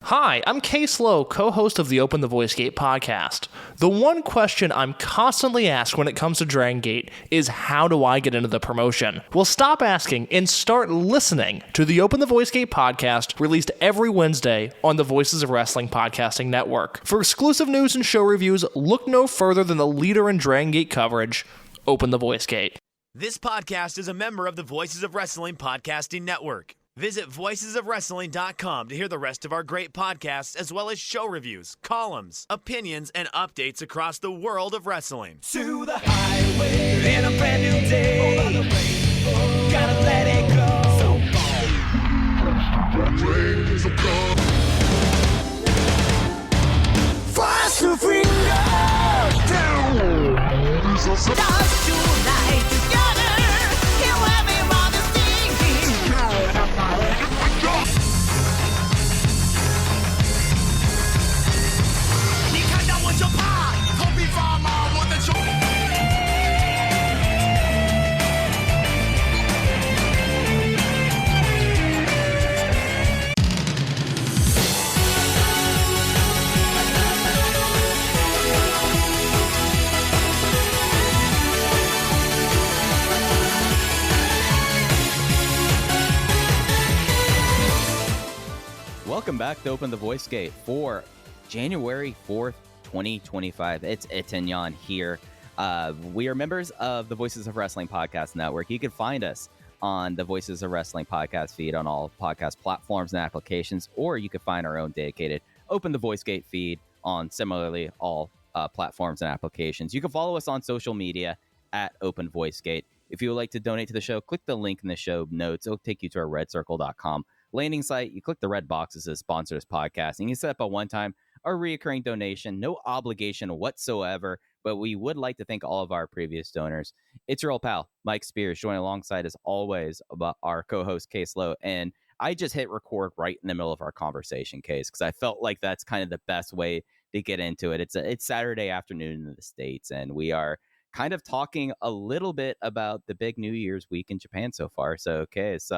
Hi, I'm Case Lowe, co-host of the Open the Voice Gate podcast. The one question I'm constantly asked when it comes to Dragongate is how do I get into the promotion? Well, stop asking and start listening to the Open the Voice Gate podcast, released every Wednesday on the Voices of Wrestling podcasting network. For exclusive news and show reviews, look no further than the leader in Dragongate coverage, Open the Voice Gate. This podcast is a member of the Voices of Wrestling podcasting network. Visit voicesofwrestling.com to hear the rest of our great podcasts, as well as show reviews, columns, opinions, and updates across the world of wrestling. To the highway in a brand new day. Over the rainbow, gotta let it go. So fast to freedom. Stars tonight together. Here everyone is singing. 你看到我就怕，头皮发麻，我的手。Welcome back to Open the Voice Gate for January 4th, 2025. It's Jan here. We are members of the Voices of Wrestling Podcast Network. You can find us on the Voices of Wrestling podcast feed on all podcast platforms and applications, or you can find our own dedicated Open the Voice Gate feed on similarly all platforms and applications. You can follow us on social media at Open Voice Gate. If you would like to donate to the show, click the link in the show notes. It'll take you to our redcircle.com landing site. You click the red boxes that sponsor this podcast, and you set up a one-time or recurring donation. No obligation whatsoever, but we would like to thank all of our previous donors. It's your old pal, Mike Spears, joining alongside, as always, about our co-host, Case Lowe. And I just hit record right in the middle of our conversation, Case, because I felt like that's kind of the best way to get into it. It's Saturday afternoon in the States, and we are kind of talking a little bit about the big New Year's week in Japan so far. So, Case,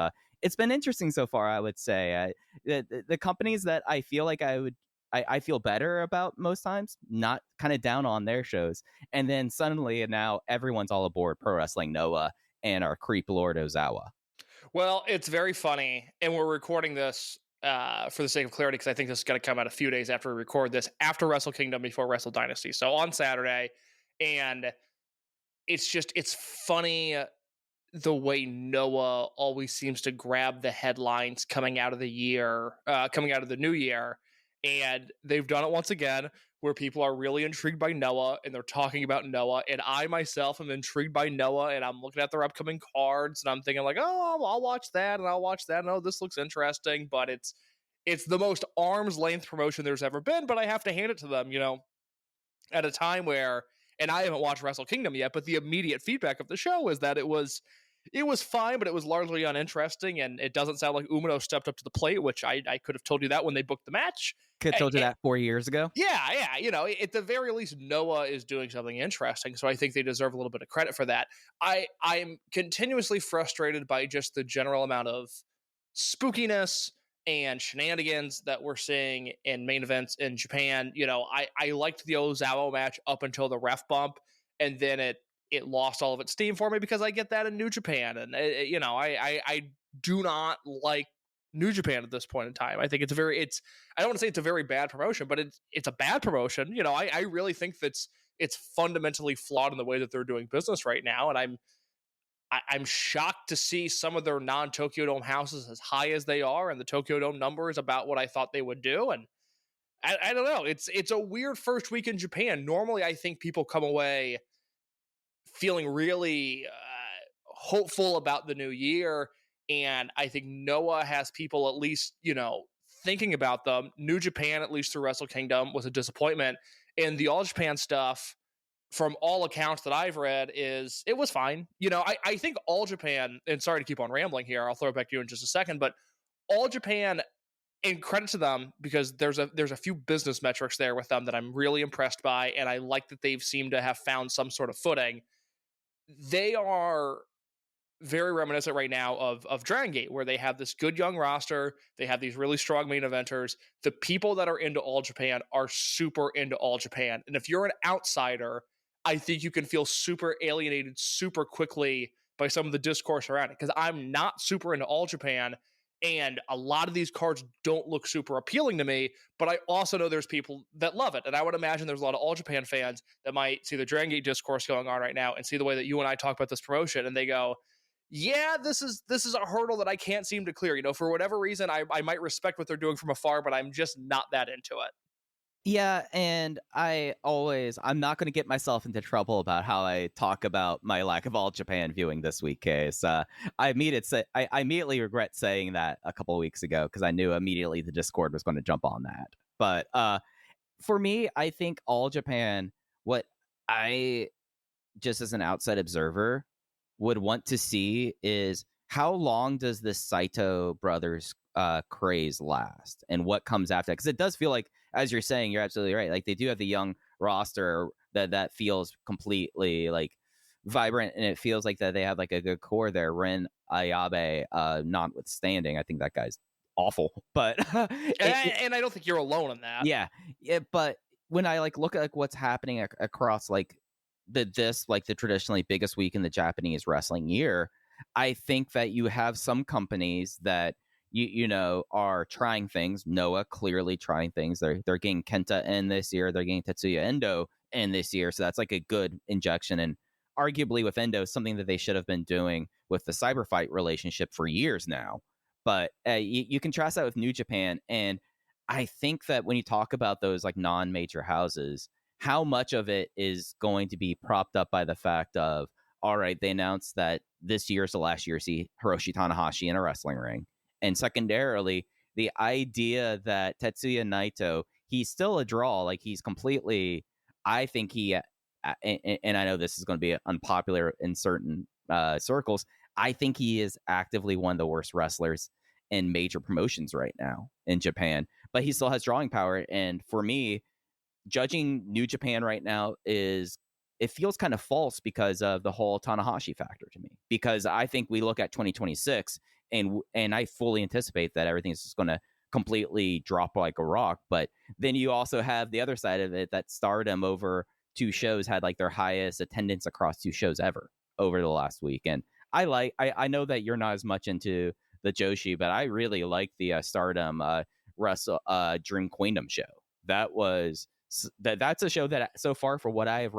it's been interesting so far, I would say. The companies that I feel like I feel better about most times, not kind of down on their shows. And then suddenly, and now everyone's all aboard Pro Wrestling Noah and our creep Lord Ozawa. Well, it's very funny, and we're recording this for the sake of clarity, because I think this is going to come out a few days after we record this, after Wrestle Kingdom, before Wrestle Dynasty. So on Saturday, and it's funny the way Noah always seems to grab the headlines coming out of the new year. And they've done it once again, where people are really intrigued by Noah and they're talking about Noah. And I myself am intrigued by Noah, and I'm looking at their upcoming cards and I'm thinking like, oh, I'll watch that and I'll watch that. And oh, this looks interesting. But it's the most arm's length promotion there's ever been. But I have to hand it to them, at a time where, and I haven't watched Wrestle Kingdom yet, but the immediate feedback of the show is that it was fine, but it was largely uninteresting, and it doesn't sound like Umino stepped up to the plate, which I could have told you that when they booked the match. Could have told you that 4 years ago. Yeah. At the very least, Noah is doing something interesting, so I think they deserve a little bit of credit for that. I'm continuously frustrated by just the general amount of spookiness and shenanigans that we're seeing in main events in Japan. I liked the Ozawa match up until the ref bump, and then it lost all of its steam for me, because I get that in New Japan. And, I do not like New Japan at this point in time. I think I don't want to say it's a very bad promotion, but it's a bad promotion. I really think it's fundamentally flawed in the way that they're doing business right now. And I'm shocked to see some of their non-Tokyo Dome houses as high as they are, and the Tokyo Dome number is about what I thought they would do. And I don't know. It's a weird first week in Japan. Normally, I think people come away feeling really hopeful about the new year, and I think Noah has people at least, thinking about them. New Japan, at least through Wrestle Kingdom, was a disappointment, and the All Japan stuff, from all accounts that I've read, it was fine. I think All Japan, and sorry to keep on rambling here, I'll throw it back to you in just a second, but All Japan, and credit to them, because there's a few business metrics there with them that I'm really impressed by, and I like that they've seemed to have found some sort of footing. They are very reminiscent right now of Dragongate, where they have this good young roster. They have these really strong main eventers. The people that are into All Japan are super into All Japan. And if you're an outsider, I think you can feel super alienated super quickly by some of the discourse around it. Because I'm not super into All Japan, and a lot of these cards don't look super appealing to me, but I also know there's people that love it. And I would imagine there's a lot of All Japan fans that might see the Dragongate discourse going on right now and see the way that you and I talk about this promotion, and they go, yeah, this is a hurdle that I can't seem to clear. For whatever reason, I might respect what they're doing from afar, but I'm just not that into it. Yeah, and I'm not going to get myself into trouble about how I talk about my lack of All Japan viewing this week, Case. I immediately regret saying that a couple of weeks ago because I knew immediately the Discord was going to jump on that. But for me, I think All Japan, what I, just as an outside observer, would want to see is how long does this Saito brothers craze last and what comes after that? Because it does feel like, as you're saying, you're absolutely right. Like, they do have the young roster that feels completely like vibrant, and it feels like that they have like a good core there. Ren Ayabe, notwithstanding, I think that guy's awful, but and I don't think you're alone in that. Yeah, but when I like look at like what's happening across like the traditionally biggest week in the Japanese wrestling year, I think that you have some companies that you know are trying things. Noah clearly trying things. They're getting Kenta in this year. They're getting Tetsuya Endo in this year, so that's like a good injection. And arguably with Endo, something that they should have been doing with the Cyberfight relationship for years now. But you contrast that with New Japan, and I think that when you talk about those like non-major houses, how much of it is going to be propped up by the fact of, all right, they announced that this year is the last year to see Hiroshi Tanahashi in a wrestling ring. And secondarily, the idea that Tetsuya Naito, he's still a draw. Like, he's completely, I think and I know this is going to be unpopular in certain circles, I think he is actively one of the worst wrestlers in major promotions right now in Japan. But he still has drawing power. And for me, judging New Japan right now it feels kind of false because of the whole Tanahashi factor to me. Because I think we look at 2026 and I fully anticipate that everything is just going to completely drop like a rock. But then you also have the other side of it, that Stardom over 2 shows had like their highest attendance across 2 shows ever over the last week. And I know that you're not as much into the Joshi, but I really like the Stardom Dream Queendom show. That's a show that so far, for what I have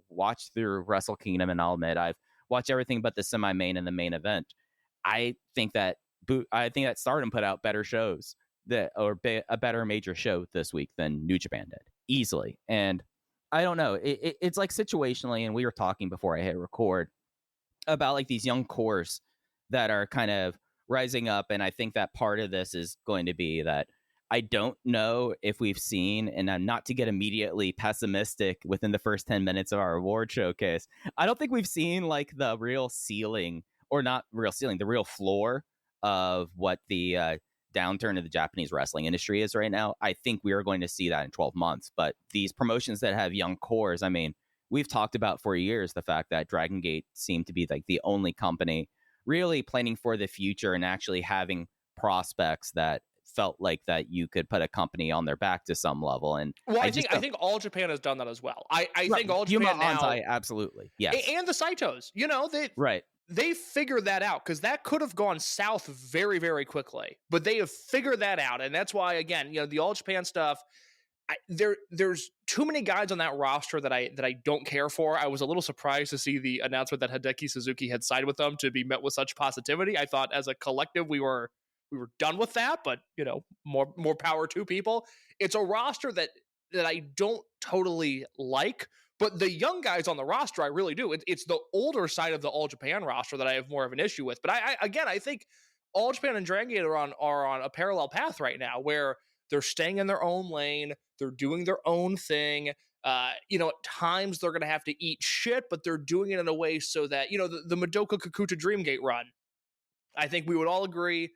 watched through Wrestle Kingdom, and I'll admit I've watched everything but the semi-main and the main event, I think that Stardom put out better shows a better major show this week than New Japan did, easily. And I don't know, it's like situationally, and we were talking before I hit record about like these young cores that are kind of rising up, and I think that part of this is going to be that I don't know if we've seen, and not to get immediately pessimistic within the first 10 minutes of our award showcase, I don't think we've seen like the real ceiling, or not real ceiling, the real floor of what the downturn of the Japanese wrestling industry is right now. I think we are going to see that in 12 months. But these promotions that have young cores, I mean, we've talked about for years the fact that Dragongate seemed to be like the only company really planning for the future and actually having prospects that felt like that you could put a company on their back to some level. And I think All Japan has done that as well. I think All Japan now, Antai, absolutely, yes, and the Saitos, they figured that out, because that could have gone south very, very quickly, but they have figured that out. And that's why, again, the All Japan stuff, there's too many guys on that roster that I don't care for. I was a little surprised to see the announcement that Hideki Suzuki had signed with them, to be met with such positivity. I thought as a collective we were done with that, but more power to people. It's a roster that I don't totally like, but the young guys on the roster I really do. It's the older side of the All Japan roster that I have more of an issue with. But I think All Japan and Dragongate are on a parallel path right now, where they're staying in their own lane, they're doing their own thing. At times they're going to have to eat shit, but they're doing it in a way so that the Madoka Kakuta Dreamgate run, I think we would all agree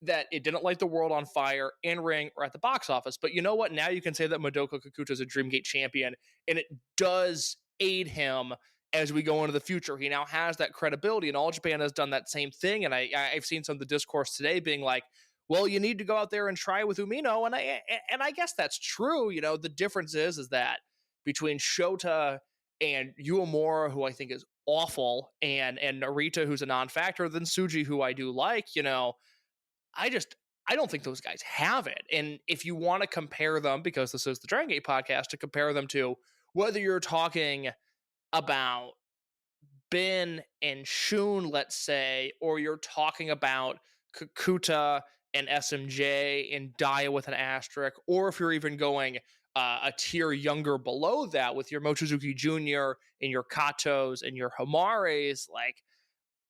that it didn't light the world on fire in ring or at the box office. But you know what? Now you can say that Madoka Kakuta is a Dreamgate champion, and it does aid him as we go into the future. He now has that credibility, and All Japan has done that same thing. And I've seen some of the discourse today being like, well, you need to go out there and try with Umino. And I guess that's true. You know, the difference is that between Shota and Uemura, who I think is awful, and Narita, who's a non-factor, than Tsuji, who I do like, you know, I don't think those guys have it. And if you want to compare them, because this is the Dragongate podcast, to compare them to whether you're talking about Ben and Shun, let's say, or you're talking about Kakuta and SMJ and Daya with an asterisk, or if you're even going a tier younger below that with your Mochizuki Jr. and your Katos and your Hamares, like,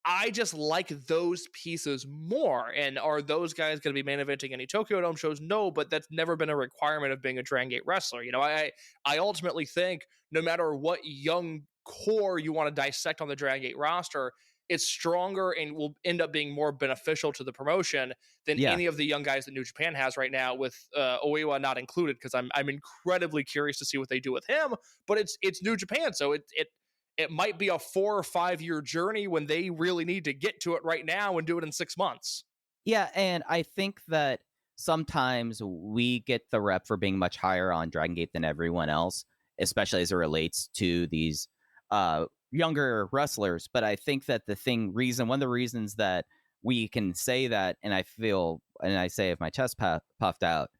I just like those pieces more. And are those guys going to be main eventing any Tokyo Dome shows? No, but that's never been a requirement of being a Dragon Gate wrestler. You know, I ultimately think no matter what young core you want to dissect on the Dragon Gate roster, it's stronger and will end up being more beneficial to the promotion than any of the young guys that New Japan has right now, with Oiwa not included, because I'm incredibly curious to see what they do with him. But it's New Japan, so it might be a 4 or 5 year journey when they really need to get to it right now and do it in 6 months. Yeah, and I think that sometimes we get the rep for being much higher on Dragon Gate than everyone else, especially as it relates to these younger wrestlers. But I think that one of the reasons that we can say that, and I feel, and I say if my chest puffed out,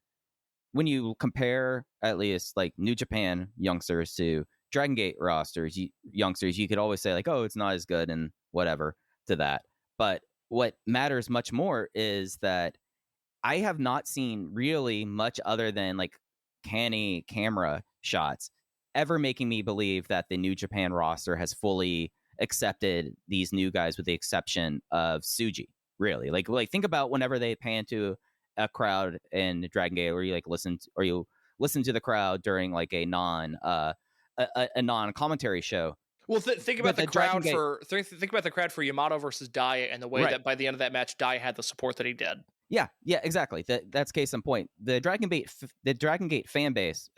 when you compare at least like New Japan youngsters to Dragon Gate rosters, youngsters, you could always say like, oh, it's not as good and whatever to that. But what matters much more is that I have not seen really much other than like canny camera shots ever making me believe that the New Japan roster has fully accepted these new guys, with the exception of Tsuji. Really, like think about whenever they pan to a crowd in Dragon Gate, or you listen to the crowd during like a non commentary show. Well, think about the crowd think about the crowd for Yamato versus Daya, and the way that by the end of that match, Daya had the support that he did. Yeah, exactly. That's case in point. The Dragon Gate fan base,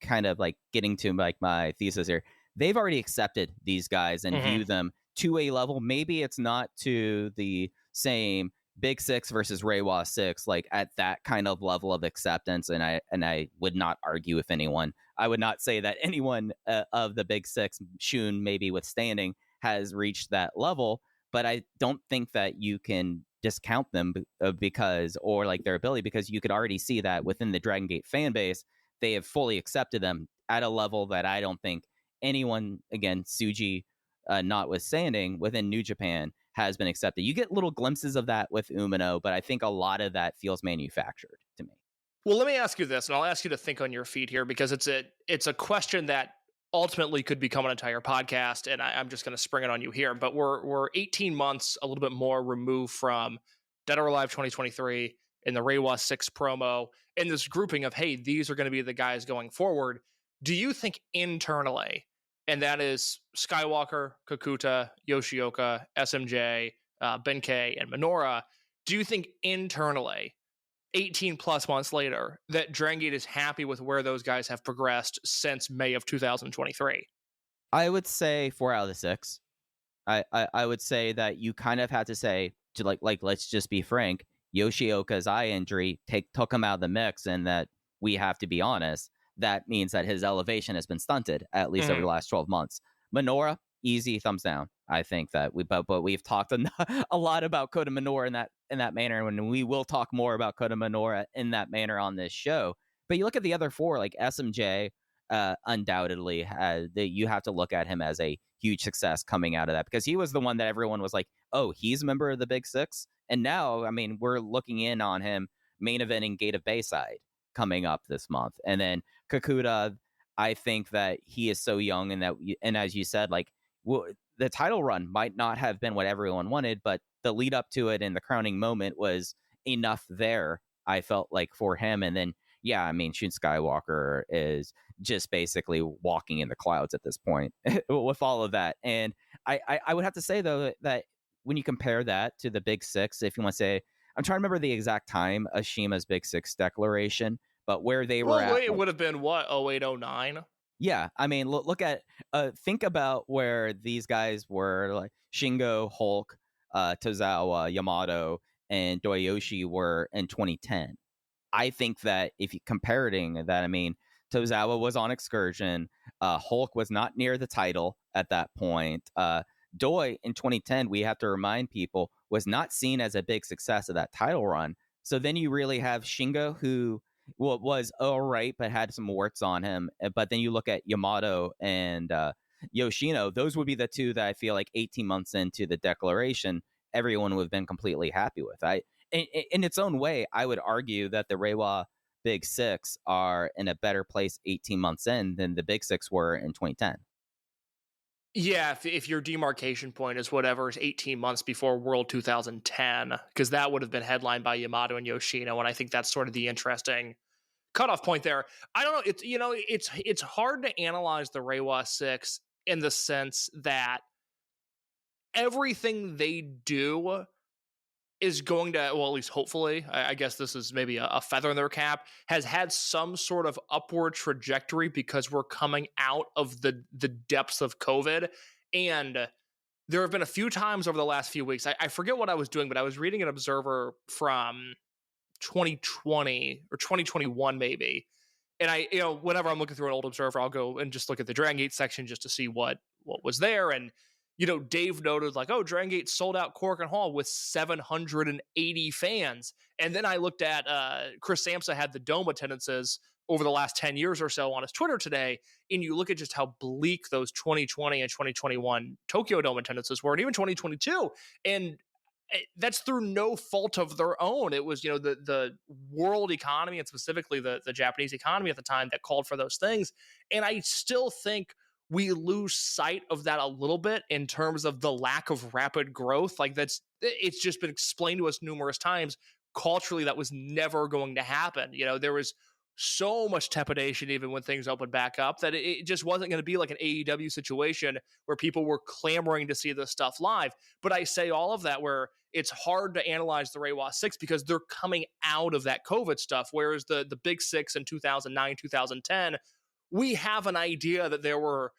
kind of like getting to like my thesis here, they've already accepted these guys and view them to a level. Maybe it's not to the same Big Six versus Reiwa 6, like at that kind of level of acceptance. And I would not argue with anyone. I would not say that anyone of the Big Six, Shun maybe withstanding, has reached that level. But I don't think that you can discount them because, or like their ability, because you could already see that within the Dragon Gate fan base, they have fully accepted them at a level that I don't think anyone, again, Tsuji notwithstanding, within New Japan has been accepted. You get little glimpses of that with Umino, but I think a lot of that feels manufactured to me. Well, let me ask you this, and I'll ask you to think on your feet here, because it's a question that ultimately could become an entire podcast, and I'm just going to spring it on you here. But we're 18 months, a little bit more, removed from Dead or Alive 2023 in the Reiwa 6 promo, in this grouping of, hey, these are going to be the guys going forward. Do you think internally, and that is Skywalker, Kakuta, Yoshioka, SMJ, Benkei, and Minoura, do you think internally, 18 plus months later, that Dragon Gate is happy with where those guys have progressed since May of 2023? I would say 4 out of the 6. I would say that you kind of had to say, to like let's just be frank, Yoshioka's eye injury took him out of the mix, and that we have to be honest, that means that his elevation has been stunted, at least over the last 12 months. Minoura, easy thumbs down. I think that but we've talked a lot about Kota Minoura in that manner, and we will talk more about Kota Minoura in that manner on this show. But you look at the other 4, like SMJ, undoubtedly you have to look at him as a huge success coming out of that, because he was the one that everyone was like, oh, he's a member of the Big Six. And now, I mean, we're looking in on him main eventing Gate of Bayside coming up this month. And then Kakuta, I think that he is so young, and as you said, like, the title run might not have been what everyone wanted, but the lead up to it and the crowning moment was enough there, I felt like, for him. And then, yeah, I mean, Shun Skywalker is just basically walking in the clouds at this point with all of that. And I would have to say, though, that when you compare that to the Big Six, if you want to say, I'm trying to remember the exact time of Shima's Big Six declaration, but where they were at. It would have been, what, 08, 09? Yeah, I mean, look at think about where these guys were, like Shingo, Hulk, Tozawa, Yamato, and Doyoshi were in 2010. I think that if you comparing that, I mean, Tozawa was on excursion. Hulk was not near the title at that point. Doi in 2010, we have to remind people, was not seen as a big success of that title run. So then you really have Shingo, who was all right, but had some warts on him. But then you look at Yamato and Yoshino. Those would be the two that I feel like 18 months into the declaration, everyone would have been completely happy with. In its own way, I would argue that the Reiwa Big Six are in a better place 18 months in than the Big Six were in 2010. Yeah, if your demarcation point is whatever is 18 months before World 2010, because that would have been headlined by Yamato and Yoshino, and I think that's sort of the interesting cutoff point there. I don't know. It's hard to analyze the Reiwa Six in the sense that everything they do is going to, well, at least hopefully, I guess this is maybe a feather in their cap, has had some sort of upward trajectory because we're coming out of the depths of COVID. And there have been a few times over the last few weeks, I forget what I was doing, but I was reading an Observer from 2020 or 2021 maybe. And whenever I'm looking through an old Observer, I'll go and just look at the Dragongate section just to see what was there. And Dave noted like, oh, Dragongate sold out Cork and Hall with 780 fans. And then I looked at Chris Samsa had the dome attendances over the last 10 years or so on his Twitter today. And you look at just how bleak those 2020 and 2021 Tokyo Dome attendances were, and even 2022. And that's through no fault of their own. It was, the world economy and specifically the Japanese economy at the time that called for those things. And I still think we lose sight of that a little bit in terms of the lack of rapid growth. Like it's just been explained to us numerous times. Culturally, that was never going to happen. There was so much trepidation even when things opened back up that it just wasn't going to be like an AEW situation where people were clamoring to see this stuff live. But I say all of that where it's hard to analyze the Reiwa Six because they're coming out of that COVID stuff, whereas the Big Six in 2009, 2010, we have an idea that there were,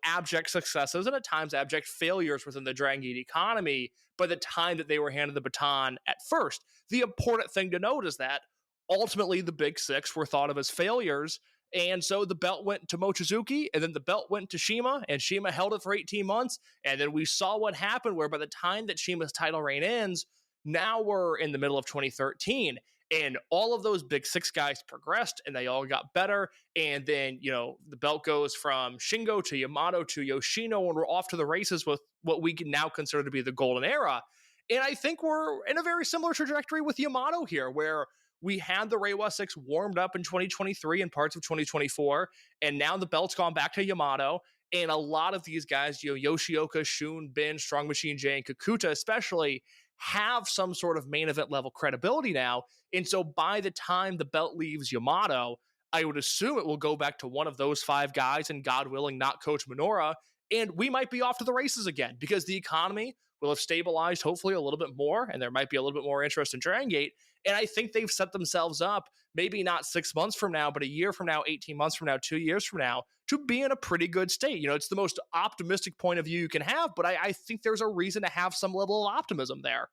abject successes and at times abject failures within the Dragongate economy by the time that they were handed the baton at first. The important thing to note is that ultimately the Big Six were thought of as failures. And so the belt went to Mochizuki, and then the belt went to Shima, and Shima held it for 18 months. And then we saw what happened, where by the time that Shima's title reign ends, now we're in the middle of 2013. And all of those Big Six guys progressed and they all got better. And then, the belt goes from Shingo to Yamato to Yoshino, and we're off to the races with what we can now consider to be the golden era. And I think we're in a very similar trajectory with Yamato here, where we had the Reiwa Six warmed up in 2023 and parts of 2024. And now the belt's gone back to Yamato. And a lot of these guys, Yoshioka, Shun, Bin, Strong Machine J, and Kakuta especially, have some sort of main event level credibility now. And so by the time the belt leaves Yamato, I would assume it will go back to one of those five guys, and God willing, not Coach Minoura. And we might be off to the races again because the economy will have stabilized hopefully a little bit more, and there might be a little bit more interest in Dragongate. And I think they've set themselves up, maybe not 6 months from now, but a year from now, 18 months from now, 2 years from now, to be in a pretty good state. It's the most optimistic point of view you can have, but I think there's a reason to have some level of optimism there.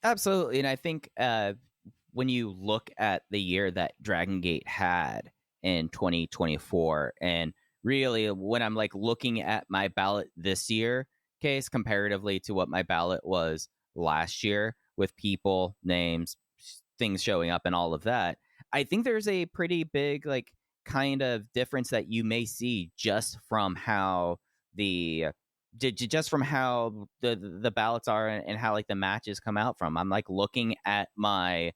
Absolutely. And I think when you look at the year that Dragongate had in 2024, and really when I'm like looking at my ballot this year case comparatively to what my ballot was last year with people, names, things showing up and all of that, I think there's a pretty big like kind of difference that you may see just from how the ballots are and how like the matches come out from. I'm like looking at my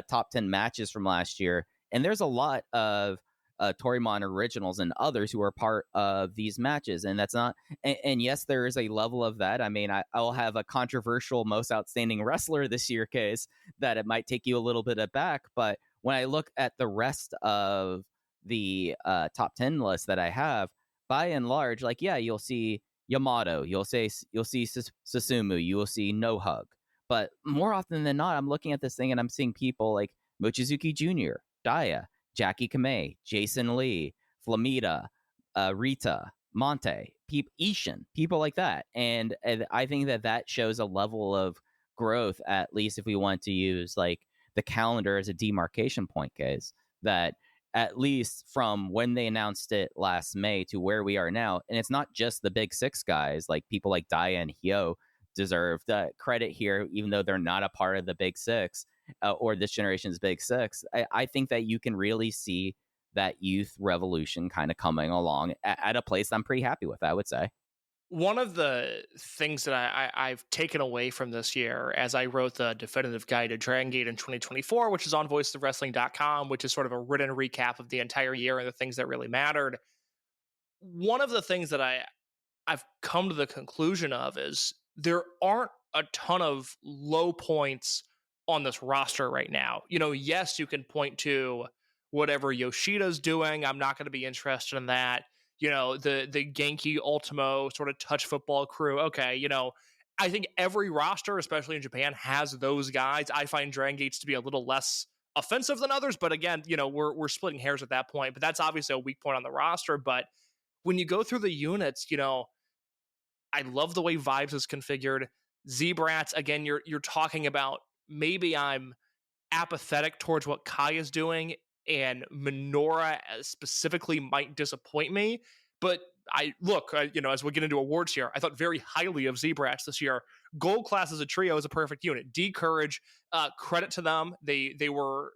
top 10 matches from last year, and there's a lot of Torimon originals and others who are part of these matches, and that's not and yes, there is a level of that. I mean, I'll have a controversial most outstanding wrestler this year case that it might take you a little bit aback, but when I look at the rest of the top 10 list that I have, by and large, like, yeah, you'll see Yamato, you'll see Susumu, you will see No Hug, but more often than not, I'm looking at this thing and I'm seeing people like Mochizuki Jr., Daya, Jackie Kamei, Jason Lee, Flamita, Rita, Monte, Ishin, people like that. And I think that shows a level of growth, at least if we want to use like the calendar as a demarcation point, guys, that at least from when they announced it last May to where we are now, and it's not just the big six guys, like people like Daya and Hyo deserve the credit here, even though they're not a part of the big six or this generation's big six. I think that you can really see that youth revolution kind of coming along at a place I'm pretty happy with, I would say. One of the things that I've taken away from this year as I wrote the definitive guide to Dragongate in 2024, which is on voicesofwrestling.com, which is sort of a written recap of the entire year and the things that really mattered. One of the things that I've come to the conclusion of is there aren't a ton of low points on this roster right now. Yes, you can point to whatever Yoshida's doing. I'm not going to be interested in that. The Genki Ultimo sort of touch football crew. Okay, I think every roster, especially in Japan, has those guys. I find Dragon Gates to be a little less offensive than others, but again, we're splitting hairs at that point. But that's obviously a weak point on the roster. But when you go through the units, I love the way Vibes is configured. Z-Brats, again, you're talking about maybe I'm apathetic towards what Kai is doing, and Minoura specifically might disappoint me. But as we get into awards here, I thought very highly of Z-Brats this year. Gold class as a trio is a perfect unit. D-Courage, credit to them. They were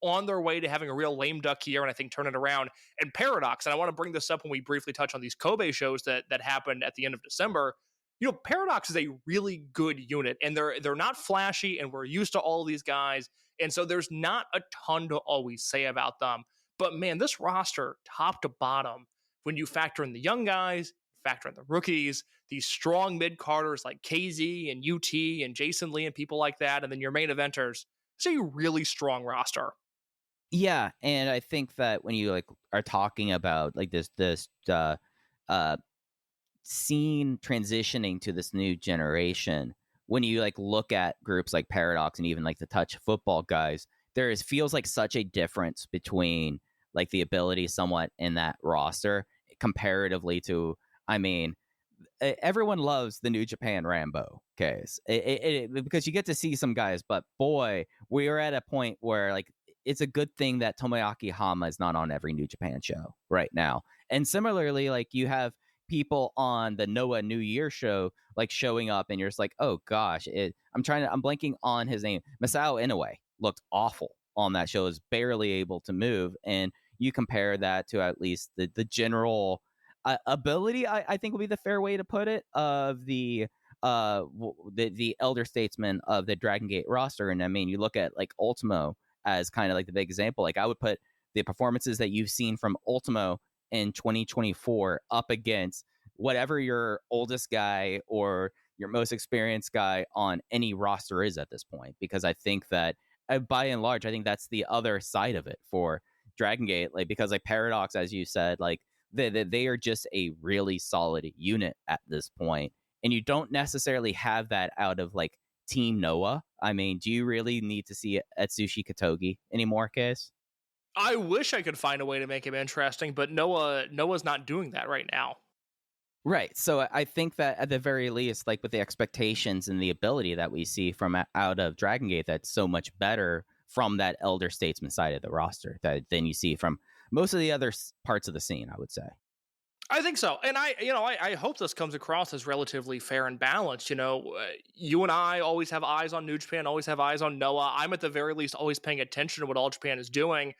on their way to having a real lame duck year, and I think turn it around. And Paradox, and I want to bring this up when we briefly touch on these Kobe shows that happened at the end of December. Paradox is a really good unit, and they're not flashy, and we're used to all of these guys, and so there's not a ton to always say about them. But man, this roster, top to bottom, when you factor in the young guys, factor in the rookies, these strong mid-carders like KZ and UT and Jason Lee and people like that, and then your main eventers, it's a really strong roster. Yeah, and I think that when you are talking about this scene transitioning to this new generation, when you look at groups like Paradox and even the touch football guys, feels like such a difference between the ability somewhat in that roster comparatively to, everyone loves the New Japan Rambo case because you get to see some guys, but boy, we are at a point where it's a good thing that Tomoaki Hama is not on every New Japan show right now. And similarly, you have people on the Noah New Year show showing up, and you're just oh gosh, I'm blanking on his name. Masao Inoue looked awful on that show, is barely able to move, and you compare that to at least the general ability, I think would be the fair way to put it, of the elder statesman of the Dragon Gate roster. And you look at Ultimo as kind of the big example. I would put the performances that you've seen from Ultimo in 2024 up against whatever your oldest guy or your most experienced guy on any roster is at this point, because I think that by and large, I think that's the other side of it for Dragon Gate, because Paradox, as you said, they are just a really solid unit at this point, and you don't necessarily have that out of Team Noah. Do you really need to see Atsushi Katogi anymore, Case? I wish I could find a way to make him interesting, but Noah's not doing that right now. Right. So I think that at the very least, with the expectations and the ability that we see from out of Dragon Gate, that's so much better from that elder statesman side of the roster than you see from most of the other parts of the scene, I would say. I think so. And I hope this comes across as relatively fair and balanced. You and I always have eyes on New Japan, always have eyes on Noah. I'm at the very least always paying attention to what All Japan is doing.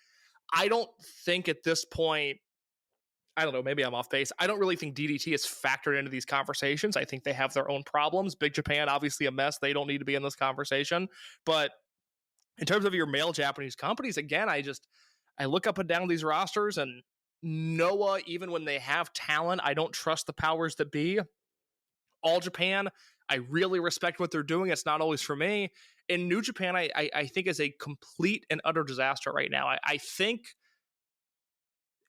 I don't think at this point, I don't know, maybe I'm off base. I don't really think DDT is factored into these conversations. I think they have their own problems. Big Japan, obviously a mess. They don't need to be in this conversation. But in terms of your male Japanese companies, again, I look up and down these rosters, and Noah, even when they have talent, I don't trust the powers that be. All Japan, I really respect what they're doing. It's not always for me. In New Japan, I think is a complete and utter disaster right now. I think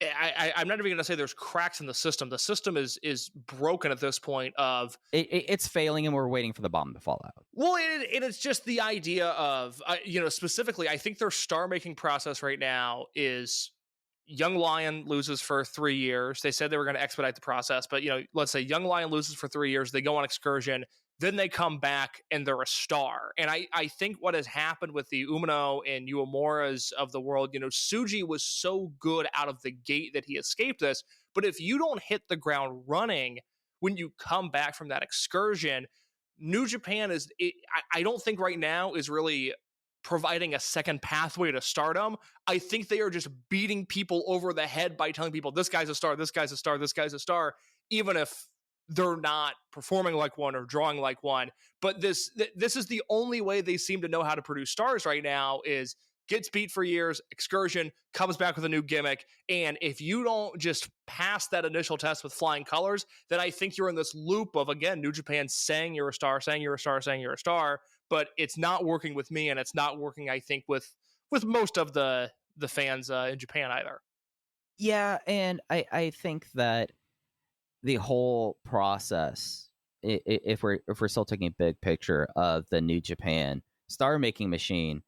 I'm not even going to say there's cracks in the system. The system is broken at this point. It's failing, and we're waiting for the bomb to fall out. Well, it's just the idea of specifically, I think their star making process right now is Young Lion loses for 3 years. They said they were going to expedite the process, but let's say Young Lion loses for 3 years. They go on excursion, then they come back and they're a star. And I think what has happened with the Umino and Uemuras of the world, Tsuji was so good out of the gate that he escaped this. But if you don't hit the ground running when you come back from that excursion, New Japan I don't think right now is really providing a second pathway to stardom. I think they are just beating people over the head by telling people this guy's a star, this guy's a star, this guy's a star, even if they're not performing like one or drawing like one. But this is the only way they seem to know how to produce stars right now is gets beat for years, excursion, comes back with a new gimmick. And if you don't just pass that initial test with flying colors, then I think you're in this loop of, again, New Japan saying you're a star, saying you're a star, saying you're a star, but it's not working with me, and it's not working, I think, with most of the fans in Japan either. Yeah, and I think that the whole process, if we're still taking a big picture of the New Japan star making machine,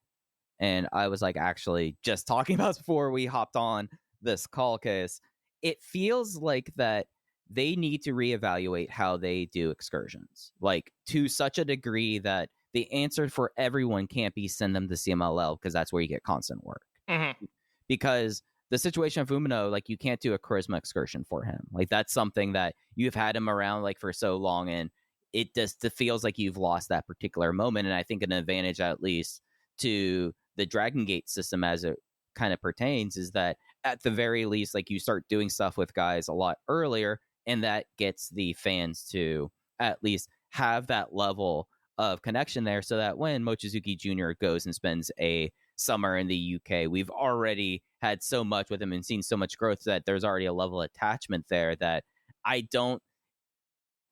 and I was like actually just talking about this before we hopped on this call, case, it feels like that they need to reevaluate how they do excursions, like to such a degree that the answer for everyone can't be send them to CMLL because that's where you get constant work. Mm-hmm. Because the situation of Umino, like you can't do a charisma excursion for him. Like that's something that you've had him around like for so long, and it just feels like you've lost that particular moment. And I think an advantage, at least to the Dragongate system as it kind of pertains, is that at the very least, like you start doing stuff with guys a lot earlier, and that gets the fans to at least have that level of connection there, so that when Mochizuki Jr. goes and spends a summer in the UK, we've already had so much with him and seen so much growth that there's already a level of attachment there that I don't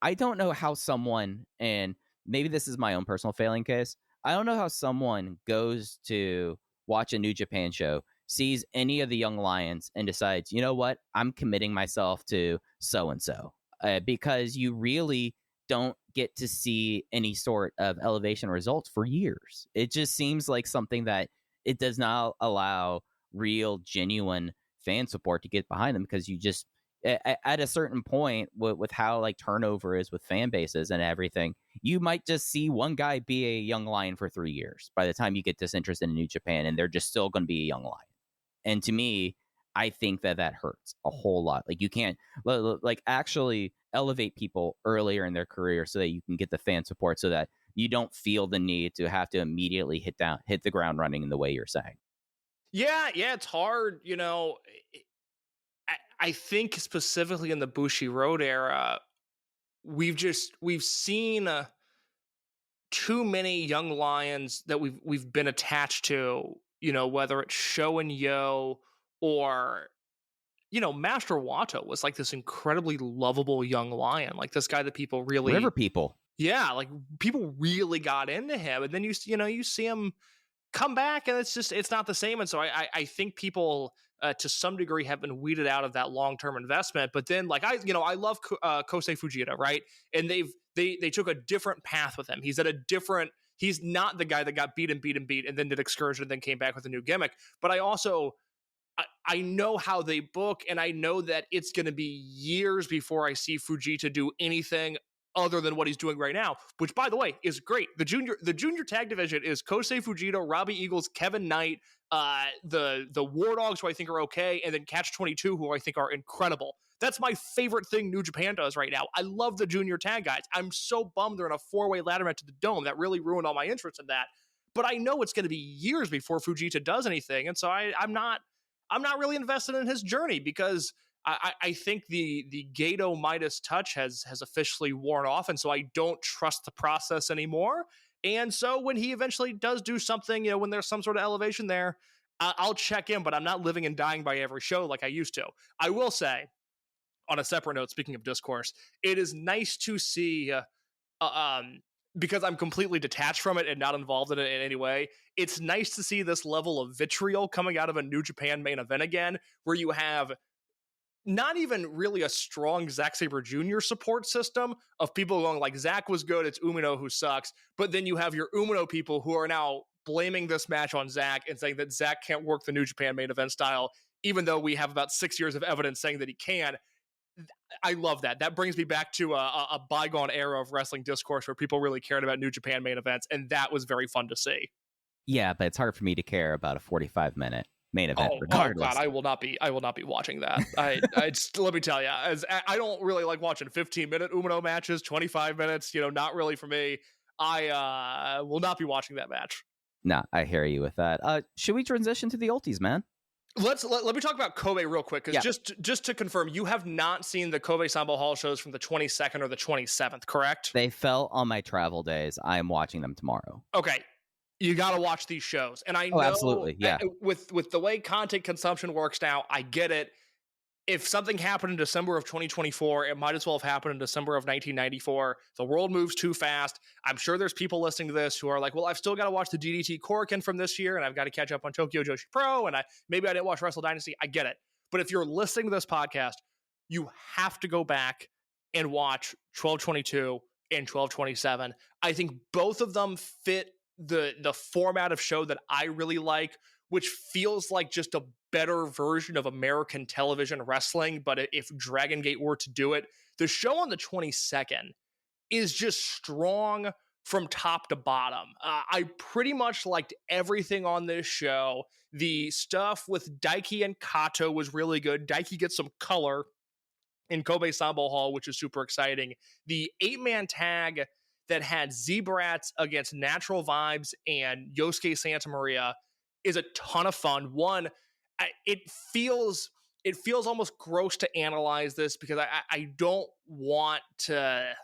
know how someone, and maybe this is my own personal failing case, I don't know how someone goes to watch a New Japan show, sees any of the young lions, and decides, you know what, I'm committing myself to so-and-so. Because you really don't get to see any sort of elevation results for years. It just seems like something that it does not allow real, genuine fan support to get behind them, because you just, at a certain point with how like turnover is with fan bases and everything, you might just see one guy be a young lion for 3 years by the time you get disinterested in New Japan, and they're just still going to be a young lion. And to me, I think that hurts a whole lot. Like you can't like actually elevate people earlier in their career so that you can get the fan support, so that you don't feel the need to have to immediately hit the ground running in the way you're saying. Yeah, it's hard. I think specifically in the Bushi Road era, we've seen too many young lions that we've been attached to, whether it's Sho and Yo or, Master Wato was like this incredibly lovable young lion, like this guy that people really, River people. Yeah, like people really got into him, and then you see him come back, and it's not the same. And so I think people to some degree have been weeded out of that long-term investment. But then like I love Kosei Fujita, right? And they took a different path with him. He's not the guy that got beat and then did excursion and then came back with a new gimmick. But I know how they book, and I know that it's going to be years before I see Fujita do anything other than what he's doing right now, which, by the way, is great. The junior tag division is Kosei Fujita, Robbie Eagles, Kevin Knight, the War Dogs, who I think are okay, and then Catch 22, who I think are incredible. That's my favorite thing New Japan does right now. I love the junior tag guys. I'm so bummed they're in a 4-way ladder match to the Dome. That really ruined all my interest in that. But I know it's going to be years before Fujita does anything, and so I'm not really invested in his journey, because I think the Gato Midas touch has officially worn off, and so I don't trust the process anymore. And so when he eventually does do something, when there's some sort of elevation there, I'll check in, but I'm not living and dying by every show like I used to. I will say, on a separate note, speaking of discourse, it is nice to see, because I'm completely detached from it and not involved in it in any way, it's nice to see this level of vitriol coming out of a New Japan main event again, where you have not even really a strong Zack Sabre Jr. support system of people going like, Zack was good, it's Umino who sucks. But then you have your Umino people who are now blaming this match on Zack and saying that Zack can't work the New Japan main event style, even though we have about 6 years of evidence saying that he can. I love that. That brings me back to a bygone era of wrestling discourse where people really cared about New Japan main events, and that was very fun to see. Yeah, but it's hard for me to care about a 45-minute main event, regardless. God, I will not be watching that. I just, let me tell you, as I don't really like watching 15-minute Umino matches, 25 minutes. Not really for me. I will not be watching that match. Nah, I hear you with that. Should we transition to the ulties, man? Let me talk about Kobe real quick, because just to confirm, you have not seen the Kobe Sambo Hall shows from the 22nd or the 27th, correct? They fell on my travel days. I am watching them tomorrow. Okay. You got to watch these shows. And I know absolutely. Yeah. With the way content consumption works now, I get it. If something happened in December of 2024, it might as well have happened in December of 1994. The world moves too fast. I'm sure there's people listening to this who are like, well, I've still got to watch the DDT Korakuen from this year, and I've got to catch up on Tokyo Joshi Pro, and maybe I didn't watch Wrestle Dynasty. I get it. But if you're listening to this podcast, you have to go back and watch 1222 and 1227. I think both of them fit the format of show that I really like, which feels like just a better version of American television wrestling. But if Dragongate were to do it, the show on the 22nd is just strong from top to bottom. I pretty much liked everything on this show. The stuff with Daiki and Kato was really good. Daiki gets some color in Kobe Sambo Hall, which is super exciting. The 8-man tag that had Z-Brats against Natural Vibes and Yosuke Santa Maria is a ton of fun. One, it feels almost gross to analyze this, because I don't want to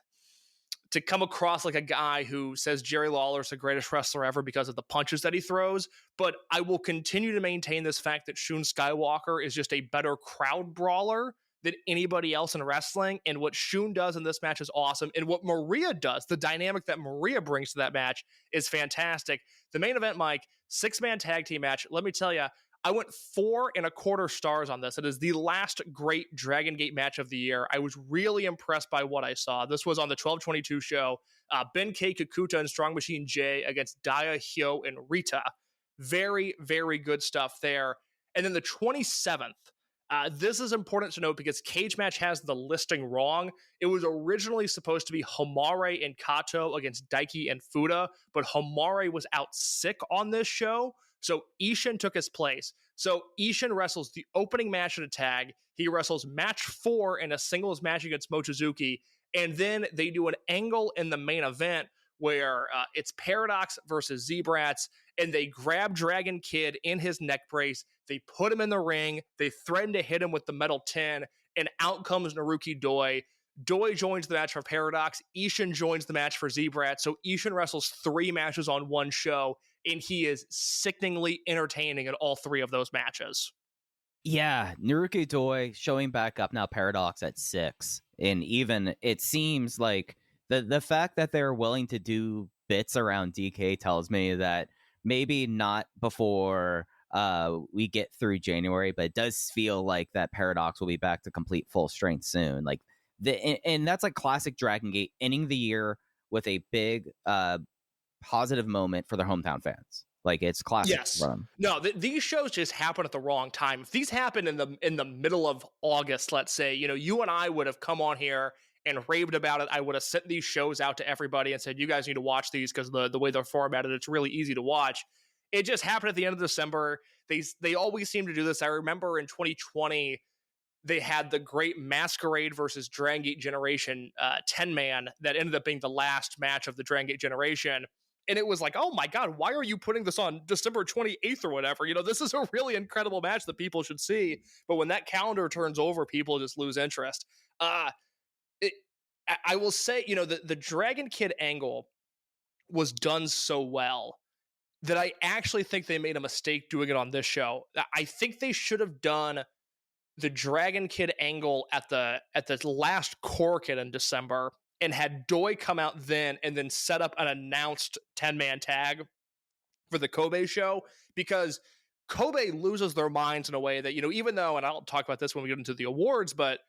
come across like a guy who says Jerry Lawler's the greatest wrestler ever because of the punches that he throws, but I will continue to maintain this fact that Shun Skywalker is just a better crowd brawler than anybody else in wrestling, and what Shun does in this match is awesome, and what Maria does, the dynamic that Maria brings to that match, is fantastic. The main event, Mike, 6-man tag team match. Let me tell you, I went 4.25 stars on this. It is the last great Dragongate match of the year. I was really impressed by what I saw. This was on the 1222 show. Ben K, Kakuta, and Strong Machine J against Daya, Hyo, and Rita. Very, very good stuff there. And then the 27th, this is important to note because Cage Match has the listing wrong. It was originally supposed to be Homare and Kato against Daiki and Fuda, but Homare was out sick on this show, so Ishin took his place. So Ishin wrestles the opening match in a tag. He wrestles match 4 in a singles match against Mochizuki, and then they do an angle in the main event where it's Paradox versus Z-Brats, and they grab Dragon Kid in his neck brace, they put him in the ring, they threaten to hit him with the metal tin, and out comes Naruki Doi. Doi joins the match for Paradox, Ishin joins the match for Z-Brat, so Ishin wrestles 3 matches on one show, and he is sickeningly entertaining in all 3 of those matches. Yeah, Naruki Doi showing back up now, Paradox at 6, and even it seems like the fact that they're willing to do bits around DK tells me that maybe not before we get through January, but it does feel like that Paradox will be back to complete full strength soon. Like and that's like classic Dragongate, ending the year with a big positive moment for their hometown fans. Like, it's classic. Yes. No, these shows just happen at the wrong time. If these happen in the middle of August, let's say, you and I would have come on here and raved about it. I would have sent these shows out to everybody and said, you guys need to watch these because the way they're formatted, it's really easy to watch. It just happened at the end of December. They always seem to do this. I remember in 2020, they had the great Masquerade versus Dragongate Generation 10-man that ended up being the last match of the Dragongate Generation. And it was like, oh my God, why are you putting this on December 28th or whatever? This is a really incredible match that people should see. But when that calendar turns over, people just lose interest. I will say, the Dragon Kid angle was done so well that I actually think they made a mistake doing it on this show. I think they should have done the Dragon Kid angle at the last Korakuen in December and had Doi come out then and then set up an announced 10-man tag for the Kobe show, because Kobe loses their minds in a way that, even though, and I'll talk about this when we get into the awards, but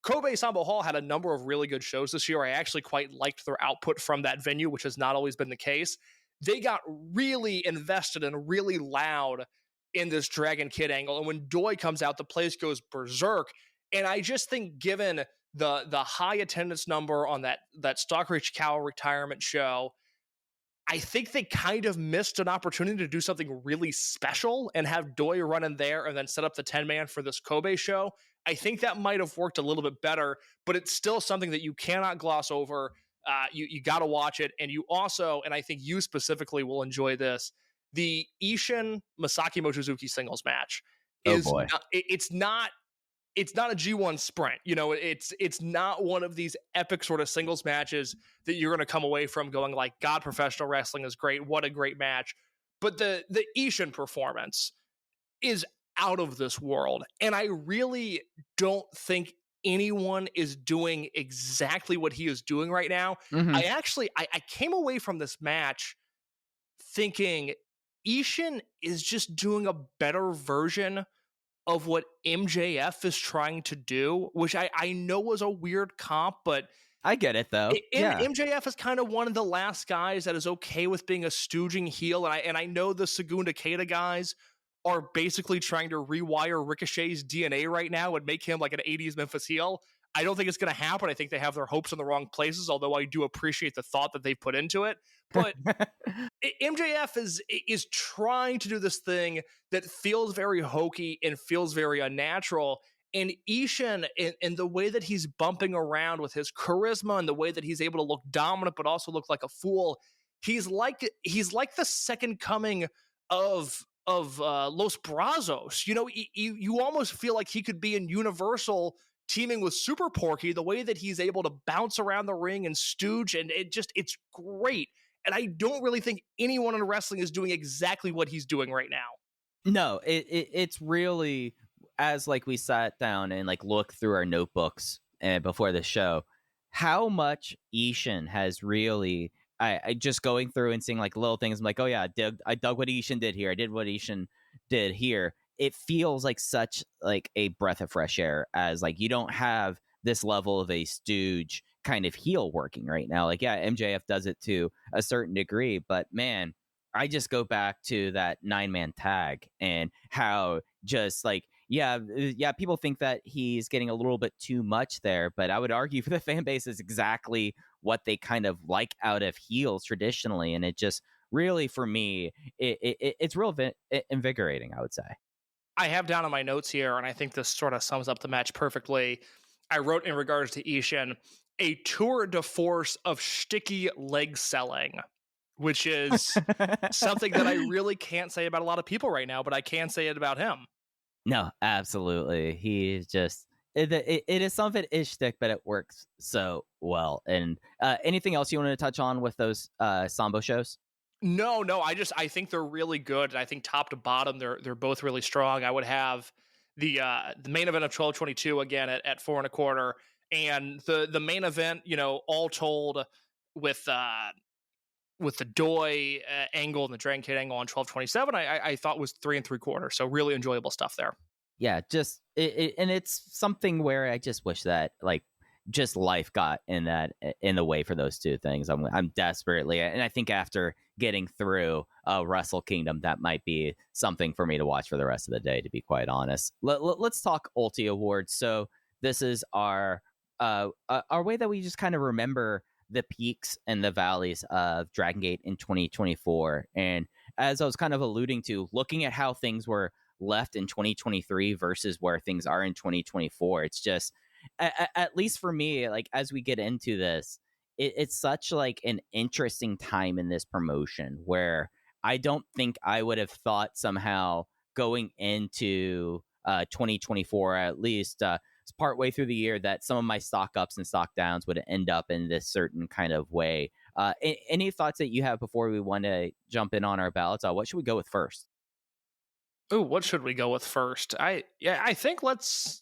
Kobe Sambo Hall had a number of really good shows this year. I actually quite liked their output from that venue, which has not always been the case. They got really invested and really loud in this Dragon Kid angle. And when Doi comes out, the place goes berserk. And I just think given the high attendance number on that Stalker Ichikawa retirement show, I think they kind of missed an opportunity to do something really special and have Doi run in there and then set up the 10-man for this Kobe show. I think that might have worked a little bit better, but it's still something that you cannot gloss over. You got to watch it. And you also, and I think you specifically will enjoy this, the Ishin Masaki Mochizuki singles match is boy. it's not a G1 sprint. You know, it's not one of these epic sort of singles matches that you're going to come away from going like, God, professional wrestling is great. What a great match. But the Ishin performance is out of this world. And I really don't think anyone is doing exactly what he is doing right now. Mhm. I came away from this match thinking Ishin is just doing a better version of what MJF is trying to do, which I know was a weird comp, but I get it though. Yeah. MJF is kind of one of the last guys that is okay with being a stooging heel, and I know the Segunda Kata guys are basically trying to rewire Ricochet's DNA right now and make him like an 80s Memphis heel. I don't think it's going to happen. I think they have their hopes in the wrong places, although I do appreciate the thought that they put into it. But MJF is trying to do this thing that feels very hokey and feels very unnatural. And Ishin, in the way that he's bumping around with his charisma and the way that he's able to look dominant but also look like a fool, he's like the second coming of Los Brazos. You know, you almost feel like he could be in Universal teaming with Super Porky, the way that he's able to bounce around the ring and stooge, and it's great. And I don't really think anyone in wrestling is doing exactly what he's doing right now. No, it's really, as like we sat down and like looked through our notebooks before the show, how much Ishin has really, I just going through and seeing like little things. I'm like, oh yeah, I dug what Ishin did here. I did what Ishin did here. It feels like such like a breath of fresh air, as like you don't have this level of a stooge kind of heel working right now. Like, yeah, MJF does it to a certain degree, but man, I just go back to that 9-man tag and how just like, yeah, people think that he's getting a little bit too much there, but I would argue for the fan base is exactly what they kind of like out of heels traditionally. And it just really, for me, it's real invigorating, I would say. I have down on my notes here, and I think this sort of sums up the match perfectly. I wrote in regards to Ishin, a tour de force of shticky leg selling, which is something that I really can't say about a lot of people right now, but I can say it about him. No, absolutely. He's just, it is some of it is shtick, but it works so well. And anything else you wanted to touch on with those Sambo shows? No, I think they're really good. And I think top to bottom, they're both really strong. I would have the main event of 1222 again at 4.25, and the main event, you know, all told with the Doi angle and the Dragon Kid angle on 1227, I thought was 3.75. So really enjoyable stuff there. Yeah, just and it's something where I just wish that like just life got in the way for those two things. I'm desperately, and I think after getting through Wrestle Kingdom, that might be something for me to watch for the rest of the day, to be quite honest. Let's talk ULTY Awards. So this is our way that we just kind of remember the peaks and the valleys of Dragongate in 2024. And as I was kind of alluding to, looking at how things were left in 2023 versus where things are in 2024, it's just, at least for me, like as we get into this, it's such like an interesting time in this promotion where I don't think I would have thought somehow going into 2024, at least partway through the year, that some of my stock ups and stock downs would end up in this certain kind of way. Any thoughts that you have before we want to jump in on our ballots? What should we go with first? Ooh, what should we go with first? I think let's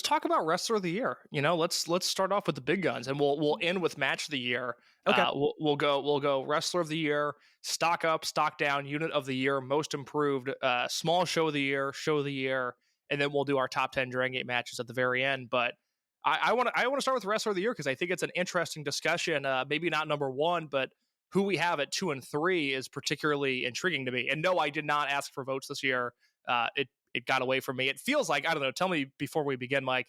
talk about wrestler of the year. You know, let's start off with the big guns, and we'll end with match of the year. Okay. We'll go wrestler of the year, stock up, stock down, unit of the year, most improved, small show of the year, and then we'll do our top 10 Dragon Gate matches at the very end. But I want to start with wrestler of the year because I think it's an interesting discussion. Maybe not number one, but who we have at 2 and 3 is particularly intriguing to me. And no, I did not ask for votes this year. it got away from me. It feels like, I don't know, tell me before we begin, Mike,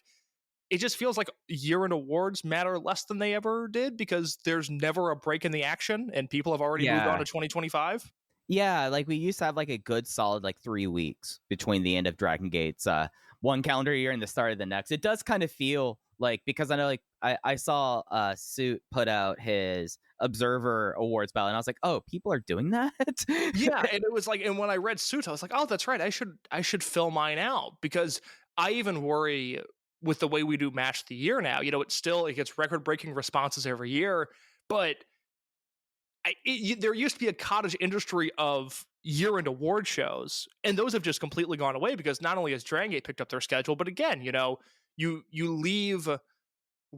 it just feels like year-end awards matter less than they ever did because there's never a break in the action and people have already moved on to 2025. Yeah, like we used to have like a good solid like 3 weeks between the end of Dragongate's one calendar year and the start of the next. It does kind of feel like, because I know like I saw Suit put out his Observer Awards ballot and I was like, oh, people are doing that? Yeah, and it was like, and when I read Suit, I was like, oh, that's right. I should fill mine out because I even worry with the way we do Match of the Year now. You know, it gets record-breaking responses every year, but there used to be a cottage industry of year-end award shows, and those have just completely gone away because not only has Dragongate picked up their schedule, but again, you know, you leave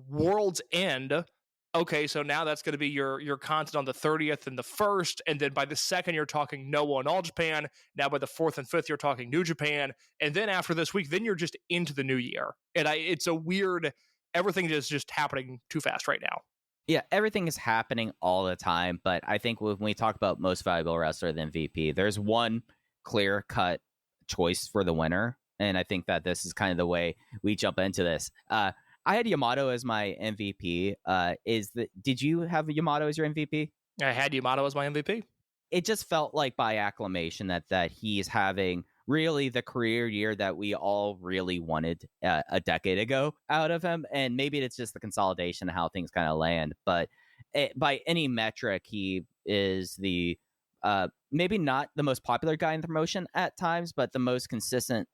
World's End. Okay, so now that's going to be your content on the 30th and the 1st, and then by the 2nd you're talking Noah and All Japan. Now by the 4th and 5th you're talking New Japan, and then after this week, then you're just into the new year. And it's a weird, everything is just happening too fast right now. Yeah, everything is happening all the time, but I think when we talk about most valuable wrestler, the MVP, there's one clear-cut choice for the winner, and I think that this is kind of the way we jump into this. I had Yamato as my MVP. Did you have Yamato as your MVP? I had Yamato as my MVP. It just felt like by acclamation that he's having really the career year that we all really wanted a decade ago out of him. And maybe it's just the consolidation of how things kind of land. But by any metric, he is the maybe not the most popular guy in the promotion at times, but the most consistent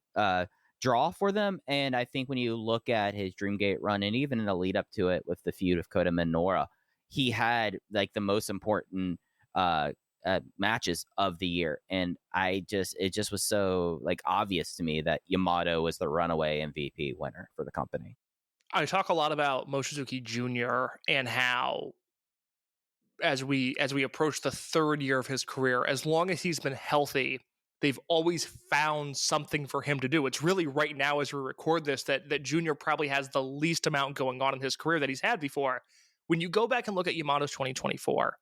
draw for them. And I think when you look at his Dreamgate run and even in the lead up to it with the feud of Kota Minoura, he had like the most important matches of the year, and it just was so like obvious to me that Yamato was the runaway MVP winner for the company. I talk a lot about Mochizuki Jr. and how as we approach the 3rd year of his career, as long as he's been healthy, they've always found something for him to do. It's really right now as we record this that Junior probably has the least amount going on in his career that he's had before. When you go back and look at Yamato's 2024,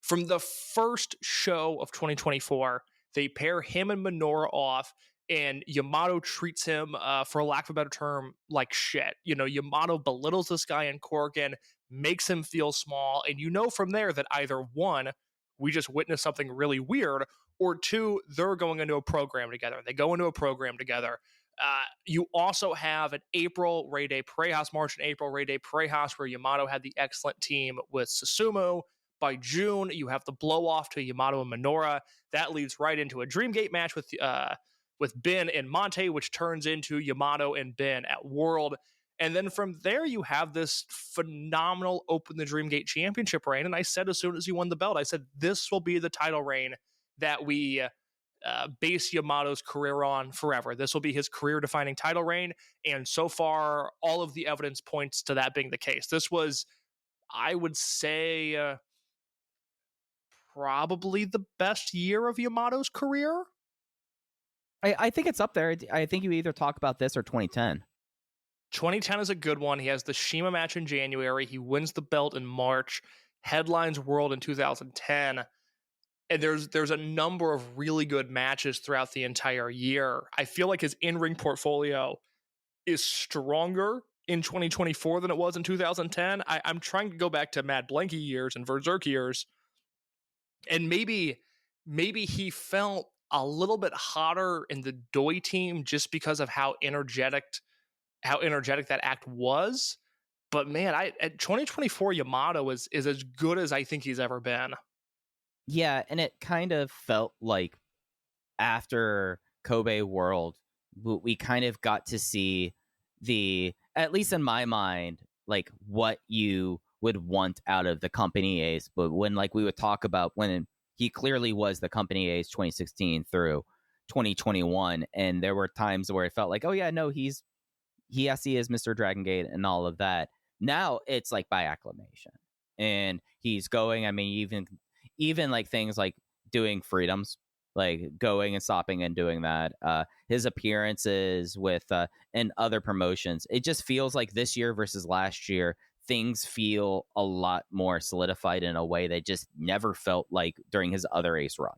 from the first show of 2024, they pair him and Minoura off, and Yamato treats him, for lack of a better term, like shit. You know, Yamato belittles this guy in Corgan, makes him feel small, and you know from there that either one, we just witnessed something really weird, or two, they're going into a program together. They go into a program together. You also have an April Ray Day Parejas, March and April Ray Day Parejas, where Yamato had the excellent team with Susumu. By June, you have the blow off to Yamato and Minoura. That leads right into a Dreamgate match with Ben and Monte, which turns into Yamato and Ben at World. And then from there, you have this phenomenal Open the Dreamgate Championship reign. And I said as soon as he won the belt, I said, this will be the title reign that we base Yamato's career on forever. This will be his career-defining title reign. And so far, all of the evidence points to that being the case. This was, I would say, probably the best year of Yamato's career. I think it's up there. I think you either talk about this or 2010. 2010 is a good one. He has the Shima match in January. He wins the belt in March, headlines World in 2010. And there's a number of really good matches throughout the entire year. I feel like his in-ring portfolio is stronger in 2024 than it was in 2010. I'm trying to go back to Mad Blanky years and Berserk years. And maybe he felt a little bit hotter in the Doi team just because of how energetic that act was. But man, at 2024 Yamato is as good as I think he's ever been. Yeah, and it kind of felt like after Kobe World, we kind of got to see at least in my mind, like what you would want out of the company ace. But when like we would talk about when he clearly was the company ace 2016 through 2021, and there were times where it felt like, oh yeah, no, he is Mr. Dragongate and all of that. Now it's like by acclamation, and he's going. I mean, even like things like doing freedoms, like going and stopping and doing that. His appearances with and other promotions. It just feels like this year versus last year, things feel a lot more solidified in a way that just never felt like during his other ace run.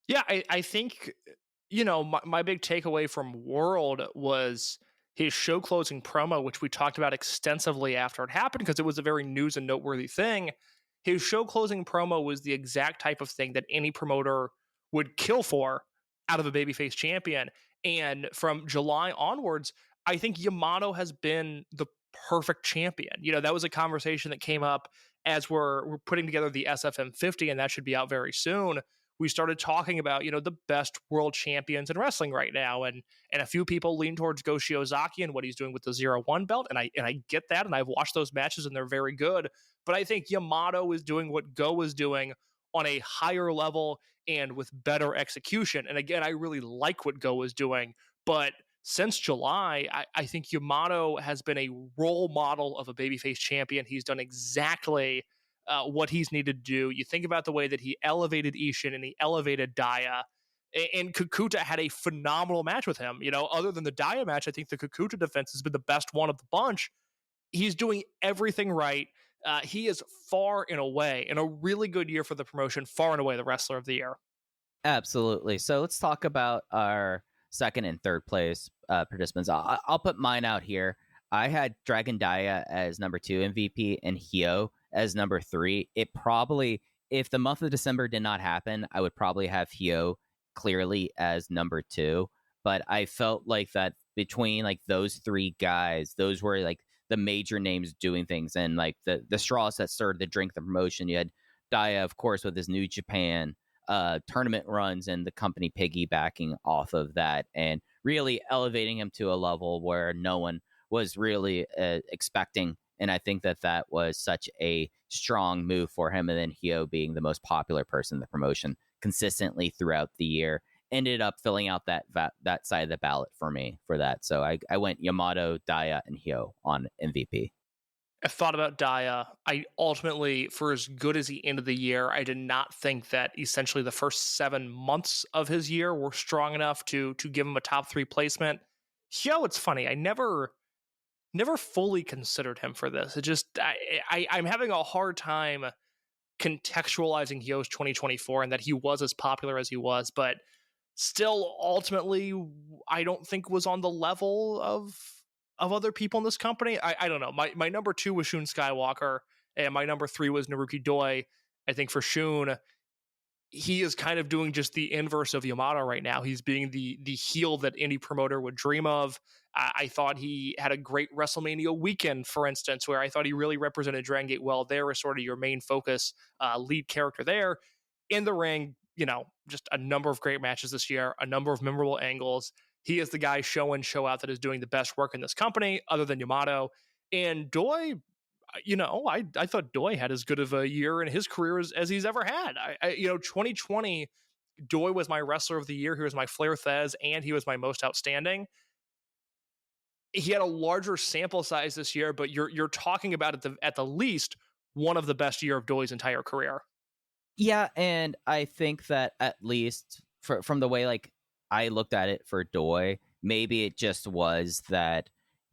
Yeah, I think my big takeaway from World was his show closing promo, which we talked about extensively after it happened because it was a very news and noteworthy thing. His show closing promo was the exact type of thing that any promoter would kill for out of a babyface champion. And from July onwards, I think Yamato has been the perfect champion. That was a conversation that came up as we're putting together the SFM 50, and that should be out very soon. We started talking about, the best world champions in wrestling right now. And a few people lean towards Go Shiozaki and what he's doing with the 0-1 belt. And I get that. And I've watched those matches and they're very good. But I think Yamato is doing what Go is doing on a higher level and with better execution. And again, I really like what Go is doing. But since July, I think Yamato has been a role model of a babyface champion. He's done exactly what he's needed to do. You think about the way that he elevated Ishin and he elevated Daya. And Kakuta had a phenomenal match with him. Other than the Daya match, I think the Kakuta defense has been the best one of the bunch. He's doing everything right. He is far and away, in a really good year for the promotion, far and away the wrestler of the year. Absolutely. So let's talk about our second and third place participants. I'll put mine out here. I had Dragon Daya as number 2 MVP and Hyo as number 3. It probably, if the month of December did not happen, I would probably have Hyo clearly as number 2. But I felt like that between like those 3 guys, those were like the major names doing things, and like the straws that stirred the drink, the promotion. You had Daya, of course, with his New Japan tournament runs and the company piggybacking off of that and really elevating him to a level where no one was really expecting. And I think that was such a strong move for him. And then Hyo, being the most popular person in the promotion consistently throughout the year, ended up filling out that side of the ballot for me for that. So I went Yamato, Daya, and Hyo on MVP. I thought about Daya. I ultimately, for as good as he ended the year, I did not think that essentially the first 7 months of his year were strong enough to give him a top 3 placement. Hyo, it's funny. I never fully considered him for this. It just, I'm having a hard time contextualizing Hyo's 2024 and that he was as popular as he was, but still, ultimately, I don't think was on the level of other people in this company. I don't know. My number 2 was Shun Skywalker, and my number 3 was Naruki Doi. I think for Shun, he is kind of doing just the inverse of Yamato right now. He's being the heel that any promoter would dream of. I thought he had a great WrestleMania weekend, for instance, where I thought he really represented Dragongate well. There as sort of your main focus, lead character there. In the ring, just a number of great matches this year, a number of memorable angles. He is the guy show in, show out that is doing the best work in this company, other than Yamato. And Doi, I thought Doi had as good of a year in his career as he's ever had. 2020, Doi was my wrestler of the year. He was my Flair Thez, and he was my most outstanding. He had a larger sample size this year, but you're talking about at the least one of the best year of Doi's entire career. Yeah, and I think that at least from the way like I looked at it for Doi, maybe it just was that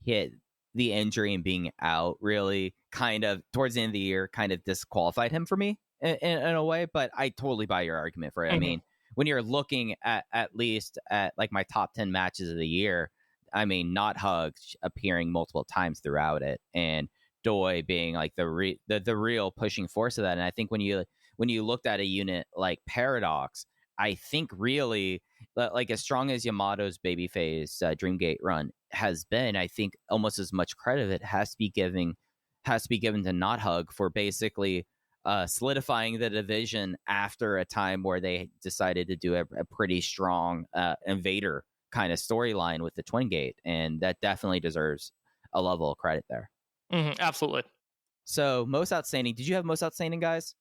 the injury and being out really kind of towards the end of the year kind of disqualified him for me in a way. But I totally buy your argument for it. Mm-hmm. I mean, when you're looking at least at like my top 10 matches of the year, I mean, Not Hugs appearing multiple times throughout it, and Doi being like the real pushing force of that. And I think when you looked at a unit like Paradox, I think really like as strong as Yamato's babyface Dreamgate run has been, I think almost as much credit of it has to be given to Not Hug for basically solidifying the division after a time where they decided to do a pretty strong Invader kind of storyline with the Twin Gate, and that definitely deserves a level of credit there. Mm-hmm, absolutely. So most outstanding. Did you have most outstanding guys?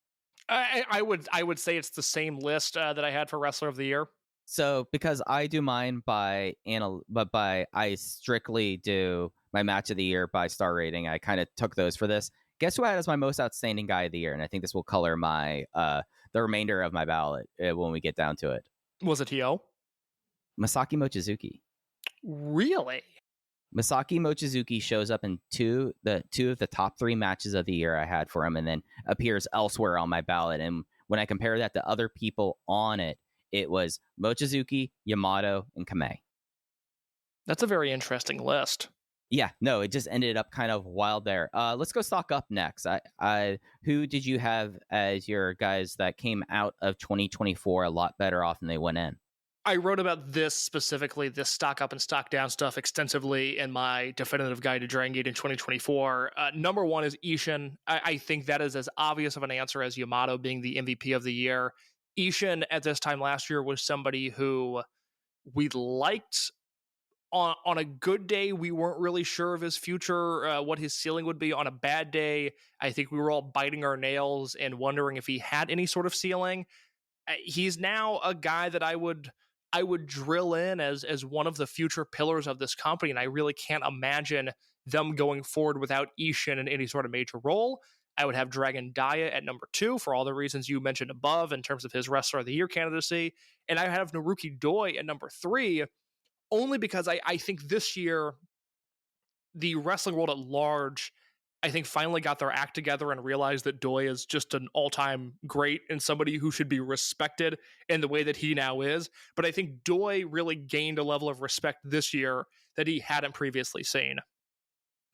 I would say it's the same list that I had for Wrestler of the Year. So because I do mine I strictly do my match of the year by star rating. I kind of took those for this. Guess who I had as my most outstanding guy of the year? And I think this will color my the remainder of my ballot when we get down to it. Was it Hyo? Masaki Mochizuki. Really? Masaki Mochizuki shows up in two of the top 3 matches of the year I had for him, and then appears elsewhere on my ballot. And when I compare that to other people on it, it was Mochizuki, Yamato, and Kamei. That's a very interesting list. Yeah, no, it just ended up kind of wild there. Let's go stock up next. Who did you have as your guys that came out of 2024 a lot better off than they went in? I wrote about this specifically, this stock up and stock down stuff extensively in my definitive guide to Dragongate in 2024. Number one is Ishin. I think that is as obvious of an answer as Yamato being the MVP of the year. Ishin at this time last year was somebody who we liked. On a good day, we weren't really sure of his future, what his ceiling would be. On a bad day, I think we were all biting our nails and wondering if he had any sort of ceiling. He's now a guy that I would drill in as one of the future pillars of this company, and I really can't imagine them going forward without Ishin in any sort of major role. I would have Dragondaya at number 2 for all the reasons you mentioned above in terms of his Wrestler of the Year candidacy, and I have Naruki Doi at number 3, only because I think this year the wrestling world at large, I think, finally got their act together and realized that Doi is just an all-time great and somebody who should be respected in the way that he now is. But I think Doi really gained a level of respect this year that he hadn't previously seen.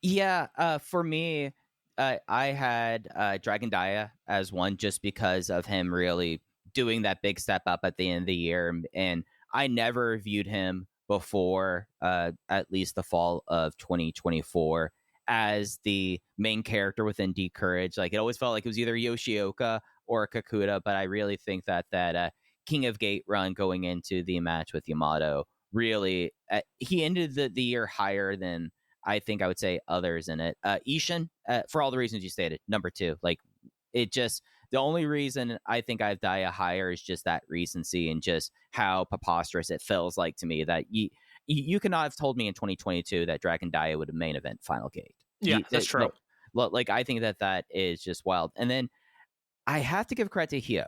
Yeah, for me, I had Dragondaya as one just because of him really doing that big step up at the end of the year. And I never viewed him before at least the fall of 2024 as the main character within D-Courage. Like, it always felt like it was either Yoshioka or Kakuta, but I really think that King of Gate run going into the match with Yamato really, he ended the year higher than I think I would say others in it. Ishin, for all the reasons you stated, number 2. Like, it just, the only reason I think I have Daya higher is just that recency and just how preposterous it feels like to me that you cannot have told me in 2022 that Dragondaya would have main event Final Gate. Yeah, that's true. Like, I think that is just wild. And then I have to give credit to Hyo.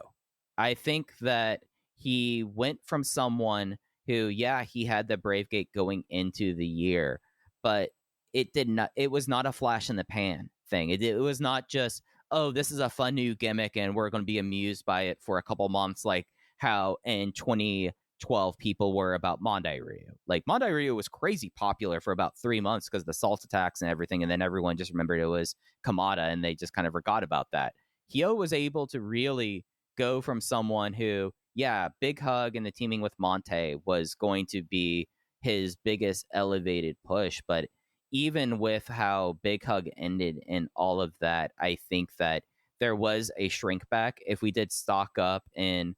I think that he went from someone who, yeah, he had the Brave Gate going into the year, but it was not a flash in the pan thing. It was not just, oh, this is a fun new gimmick and we're going to be amused by it for a couple months, like how in 2012 people were about Mondai Ryu. Like, Mondai Ryu was crazy popular for about 3 months because of the salt attacks and everything, and then everyone just remembered it was Kamada and they just kind of forgot about that. Hyo was able to really go from someone who, yeah, Big Hug and the teaming with Monte was going to be his biggest elevated push, but even with how Big Hug ended and all of that, I think that there was a shrink back. If we did stock up in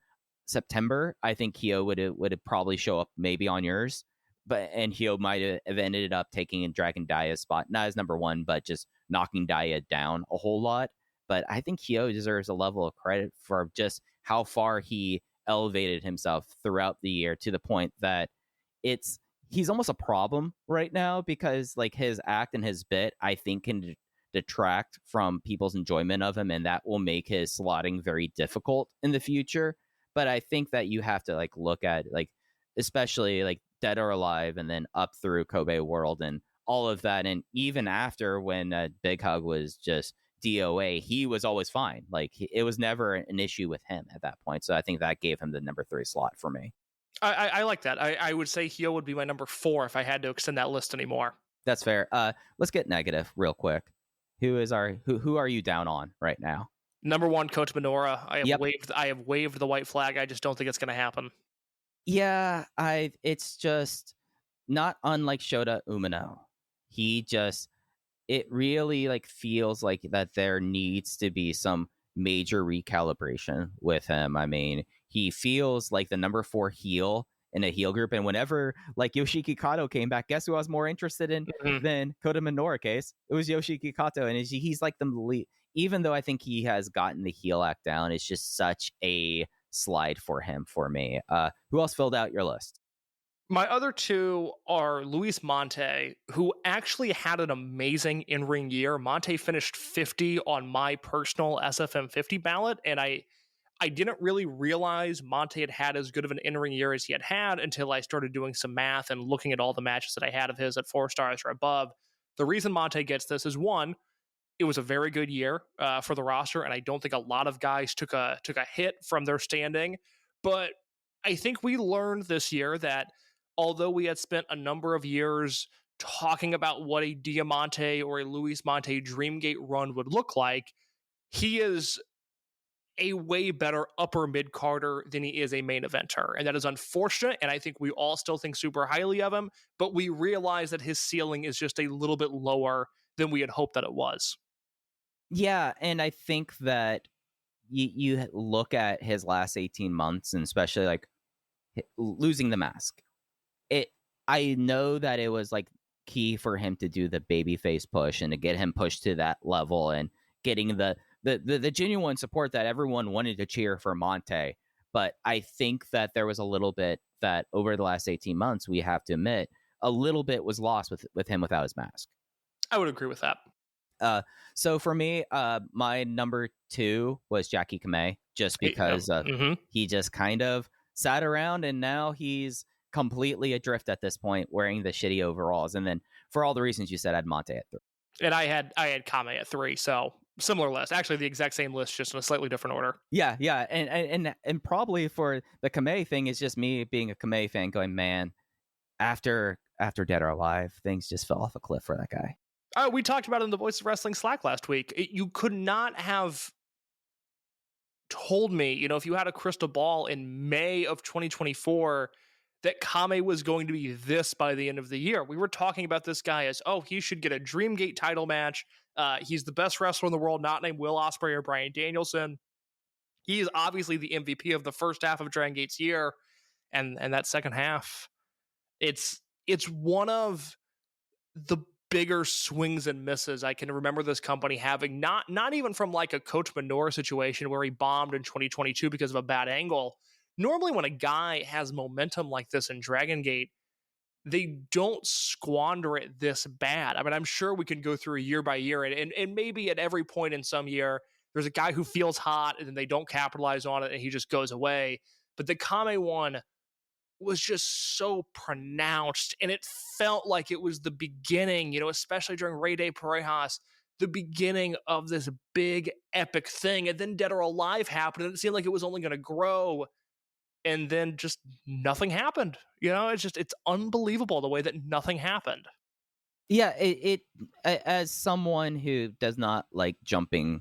September, I think Hyo would have probably show up maybe on yours, and Hyo might have ended up taking in Dragondaya's spot, not as number 1, but just knocking Daya down a whole lot. But I think Hyo deserves a level of credit for just how far he elevated himself throughout the year, to the point that he's almost a problem right now, because like his act and his bit, I think, can detract from people's enjoyment of him, and that will make his slotting very difficult in the future. But I think that you have to like look at, like, especially like Dead or Alive and then up through Kobe World and all of that. And even after, when Big Hug was just DOA, he was always fine. Like, it was never an issue with him at that point. So I think that gave him the number 3 slot for me. I like that. I would say Hyo would be my number 4 if I had to extend that list anymore. That's fair. Let's get negative real quick. Who are you down on right now? Number 1, Coach Minoura. I have waved the white flag. I just don't think it's going to happen. Yeah, it's just not unlike Shota Umino. It really like feels like that there needs to be some major recalibration with him. I mean, he feels like the number 4 heel in a heel group, and whenever like Yoshiki Kato came back, guess who I was more interested in than Kota Minoura case? It was Yoshiki Kato, and he's like the lead. Even though I think he has gotten the heel act down, it's just such a slide for him for me. Who else filled out your list? My other 2 are Luis Monte, who actually had an amazing in-ring year. Monte finished 50 on my personal SFM 50 ballot, and I didn't really realize Monte had as good of an in-ring year as he had until I started doing some math and looking at all the matches that I had of his at 4 stars or above. The reason Monte gets this is, 1, it was a very good year for the roster, and I don't think a lot of guys took a hit from their standing. But I think we learned this year that although we had spent a number of years talking about what a Diamante or a Luis Monte Dreamgate run would look like, he is a way better upper mid carder than he is a main eventer. And that is unfortunate. And I think we all still think super highly of him, but we realize that his ceiling is just a little bit lower than we had hoped that it was. Yeah, and I think that you look at his last 18 months, and especially like losing the mask. I know that it was like key for him to do the babyface push and to get him pushed to that level and getting the genuine support that everyone wanted to cheer for Monte. But I think that there was a little bit that over the last 18 months, we have to admit, a little bit was lost with him without his mask. I would agree with that. So for me, my number 2 was Jackie Kamei, just because he just kind of sat around and now he's completely adrift at this point, wearing the shitty overalls. And then for all the reasons you said, I had Monte at 3. And I had Kamei at 3, so similar list. Actually, the exact same list, just in a slightly different order. Yeah. And probably for the Kamei thing is just me being a Kamei fan going, man, after Dead or Alive, things just fell off a cliff for that guy. We talked about it in the Voice of Wrestling Slack last week. You could not have told me, if you had a crystal ball in May of 2024 that Kamei was going to be this by the end of the year. We were talking about this guy as, he should get a Dreamgate title match. He's the best wrestler in the world, not named Will Ospreay or Bryan Danielson. He is obviously the MVP of the first half of Dragongate's year, and that second half, it's one of the bigger swings and misses I can remember this company having, not even from like a Coach Minoura situation where he bombed in 2022 because of a bad angle. Normally when a guy has momentum like this in Dragongate, they don't squander it this bad. I mean, I'm sure we can go through a year by year and maybe at every point in some year, there's a guy who feels hot and then they don't capitalize on it and he just goes away. But the Kamei one was just so pronounced, and it felt like it was the beginning, especially during Rey de Parejas, the beginning of this big epic thing. And then Dead or Alive happened, and it seemed like it was only going to grow, and then just nothing happened. It's unbelievable the way that nothing happened. Yeah, it as someone who does not like jumping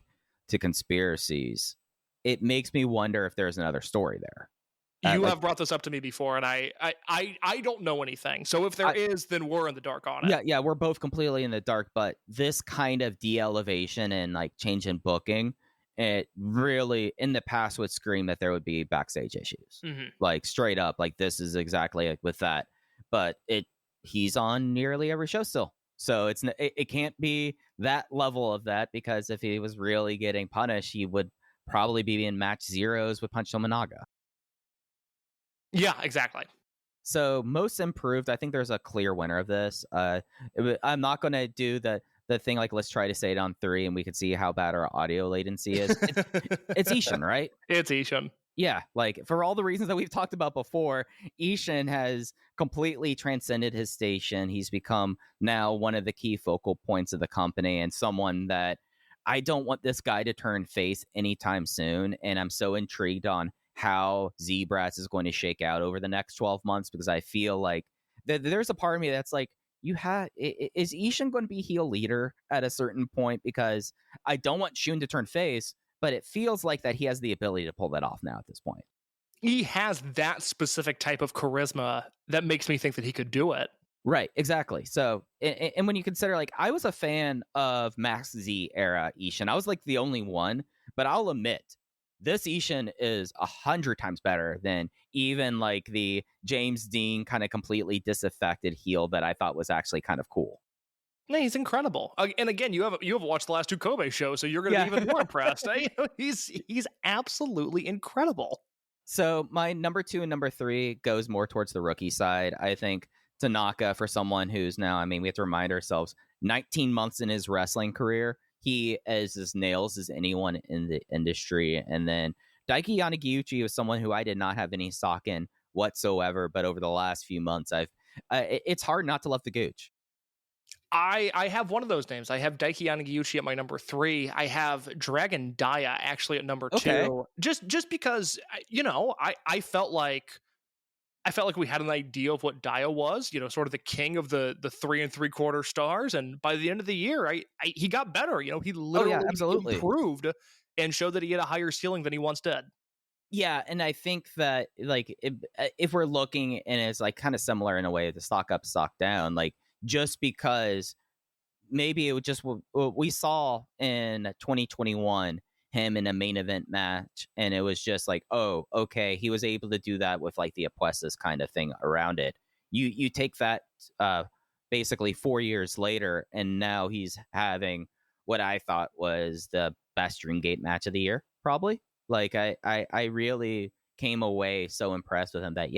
to conspiracies, it makes me wonder if there's another story there. You have brought this up to me before, and I don't know anything. So if there is, then we're in the dark on it. Yeah, we're both completely in the dark. But this kind of de-elevation and like change in booking, it really in the past would scream that there would be backstage issues, like straight up. Like this is exactly like with that. But he's on nearly every show still, so it can't be that level of that, because if he was really getting punished, he would probably be in match zeros with Punch Tominaga. Yeah, exactly. So most improved, I think there's a clear winner of this. I'm not going to do the thing like let's try to say it on 3 and we can see how bad our audio latency is. It's Ishin, right? It's Ishin. Yeah, like for all the reasons that we've talked about before, Ishin has completely transcended his station. He's become now one of the key focal points of the company and someone that I don't want this guy to turn face anytime soon. And I'm so intrigued on how Z-Brats is going to shake out over the next 12 months, because I feel like there's a part of me that's like, is Ishin going to be heel leader at a certain point? Because I don't want Shun to turn face, but it feels like that he has the ability to pull that off now at this point. He has that specific type of charisma that makes me think that he could do it. Right, exactly. So, and when you consider, like, I was a fan of Max Z era Ishin. I was like the only one, but I'll admit, this Ishin is 100 times better than even like the James Dean kind of completely disaffected heel that I thought was actually kind of cool. No, he's incredible. And again, you have watched the last 2 Kobe shows, so you're going to be even more impressed. He's absolutely incredible. So my number 2 and number 3 goes more towards the rookie side. I think Tanaka, for someone who's now, I mean, we have to remind ourselves, 19 months in his wrestling career, he is as nails as anyone in the industry. And then Daiki Yanagiuchi was someone who I did not have any stock in whatsoever, but over the last few months, it's hard not to love the Gooch. I have one of those names. I have Daiki Yanagiuchi at my number 3. I have Dragon Daya actually at number 2. Just because, I felt like I felt like we had an idea of what Daya was, sort of the king of the 3 3/4 stars. And by the end of the year, he got better. He Oh yeah, literally absolutely. improved and showed that he had a higher ceiling than he once did. Yeah, and I think that like if we're looking and it's like kind of similar in a way to stock up, stock down, like just because maybe it would just what we saw in 2021 him in a main event match, and it was just like, oh, okay, he was able to do that with like the Apuestas kind of thing around it. You take that basically 4 years later, and now he's having what I thought was the best Dreamgate match of the year, probably. Like I really came away so impressed with him that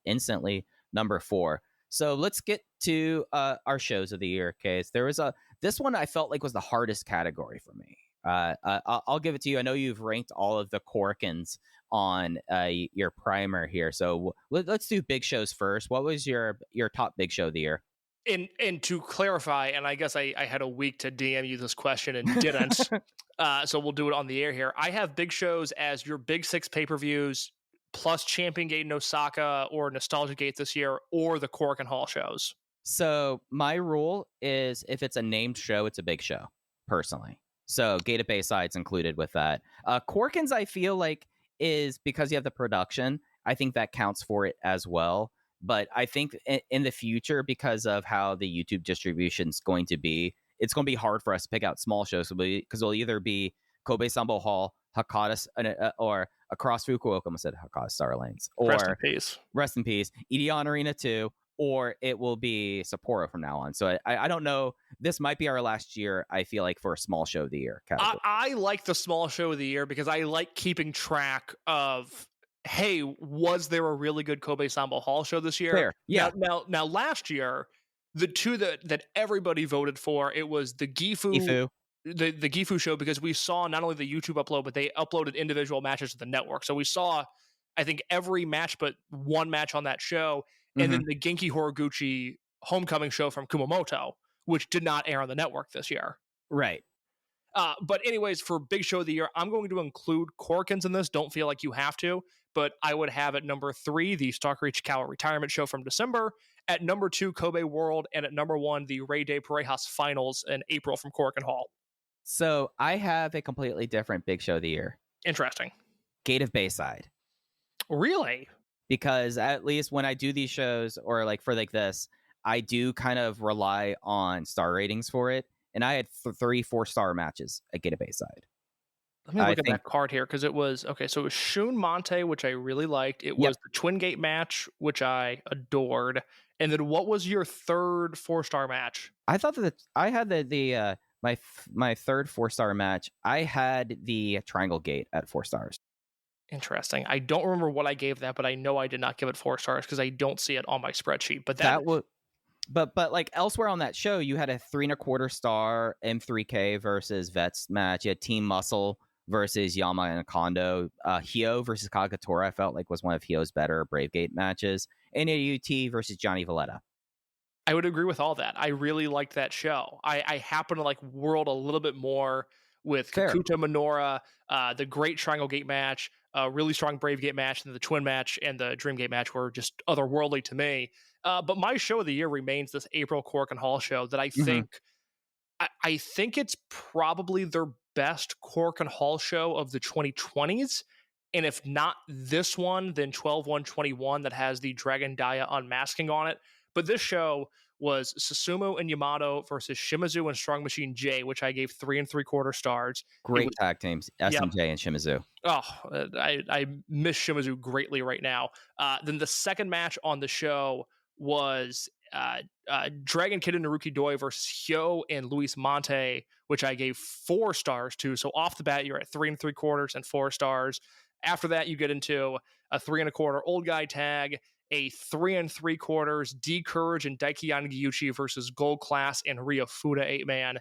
instantly number 4. So let's get to our shows of the year. Case there was this one I felt like was the hardest category for me. I'll give it to you. I know you've ranked all of the Corkins on your primer here, so let's do big shows first. What was your top big show of the year? And to clarify, and I guess I had a week to DM you this question and didn't, so we'll do it on the air here. I have big shows as your big 6 pay-per-views plus Champion Gate in Osaka or Nostalgia Gate this year, or the Cork and Hall shows. So my rule is if it's a named show, it's a big show, personally. So Gate of Bayside's included with that. Corkins, I feel like, is because you have the production. I think that counts for it as well. But I think in the future, because of how the YouTube distribution is going to be, it's going to be hard for us to pick out small shows because it'll either be Kobe Sambo Hall, Hakata, or Across Fukuoka. I said Hakata Star Lanes. Or Rest in Peace. Ideon Arena 2. Or it will be Sapporo from now on. So I don't know. This might be our last year, I feel like, for a small show of the year category. I like the small show of the year because I like keeping track of, hey, was there a really good Kobe Sambo Hall show this year? Fair. Yeah. Now last year, the two that everybody voted for, it was the Gifu. The Gifu show, because we saw not only the YouTube upload, but they uploaded individual matches to the network. So we saw, I think, every match but one match on that show. And then the Genki Horiguchi homecoming show from Kumamoto, which did not air on the network this year. Right. But anyways, for big show of the year, I'm going to include Corkins in this. Don't feel like you have to, but I would have at number 3, the Stalker Ichikawa retirement show from December. At number 2, Kobe World. And at number 1, the Rey de Parejas finals in April from Cork and Hall. So I have a completely different big show of the year. Interesting. Gate of Bayside. Really? Because at least when I do these shows, or like for like this, I do kind of rely on star ratings for it. And I had 3 4-star matches at Gate of Bayside. Let me look at that card here, because it was, okay, so it was Shun Monte, which I really liked. It was the Twin Gate match, which I adored. And then what was your third 4-star match? I thought that I had my third 4-star match. I had the Triangle Gate at 4 stars. Interesting. I don't remember what I gave that, but I know I did not give it 4 stars because I don't see it on my spreadsheet. But that would, but like elsewhere on that show, you had a 3 1/4 star M3K versus Vets match. You had Team Muscle versus Yama and Kondo. Hio versus Kagatora, I felt like was one of Hio's better Bravegate matches. And AUT versus Johnny Valletta. I would agree with all that. I really liked that show. I happen to like World a little bit more with Kakuta Minoura, the great Triangle Gate match, a really strong Brave Gate match, and the Twin match and the Dream Gate match were just otherworldly to me. But my show of the year remains this April Cork and Hall show that I think I think it's probably their best Cork and Hall show of the 2020s. And if not this one, then 12/1/21 that has the Dragon Daya unmasking on it. But this show was Susumu and Yamato versus Shimizu and Strong Machine J, which I gave 3 3/4 stars. Great tag teams, SMJ and Shimizu. Oh, I miss Shimizu greatly right now. Then the second match on the show was Dragon Kid and Naruki Doi versus Hyo and Luis Monte, which I gave 4 stars to. So off the bat, you're at 3 3/4 and 4 stars. After that, you get into a 3 1/4 old guy tag, a 3 3/4 D Courage and Daiki Yanagiuchi versus Gold Class and Ryo Fuda 8-man.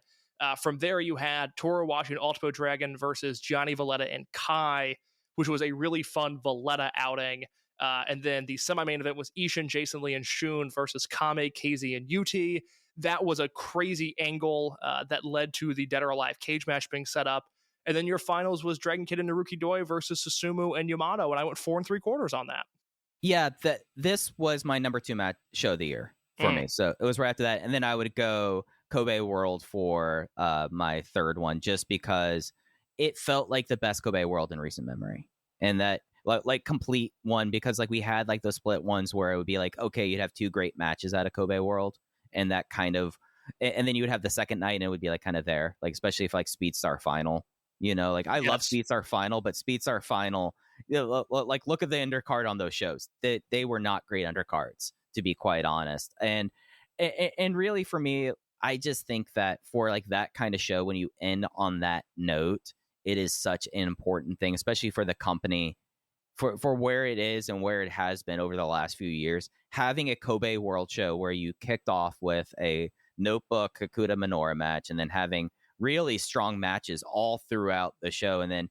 From there, you had Toru Washi and Ultimo Dragon versus Gianni Valletta and Kai, which was a really fun Valletta outing. And then the semi-main event was Ishin, Jason Lee, and Shun versus Kame, KZ, and UT. That was a crazy angle that led to the Dead or Alive cage match being set up. And then your finals was Dragon Kid and Naruki Doi versus Susumu and Yamato, and I went 4 3/4 on that. Yeah, this was my number 2 match show of the year for me. So it was right after that, and then I would go Kobe World for my third one, just because it felt like the best Kobe World in recent memory, and that like complete one, because like we had like those split ones where it would be like, okay, you'd have 2 great matches out of Kobe World, and that kind of, and then you would have the second night and it would be like kind of there, like especially if like Speedstar Final, like I love Yes. Speedstar Final, but Speedstar Final, like look at the undercard on those shows. They were not great undercards, to be quite honest. And really for me, I just think that for like that kind of show, when you end on that note, it is such an important thing, especially for the company, for where it is and where it has been over the last few years. Having a Kobe World show where you kicked off with a Notebook Kakuta Minoura match, and then having really strong matches all throughout the show, and then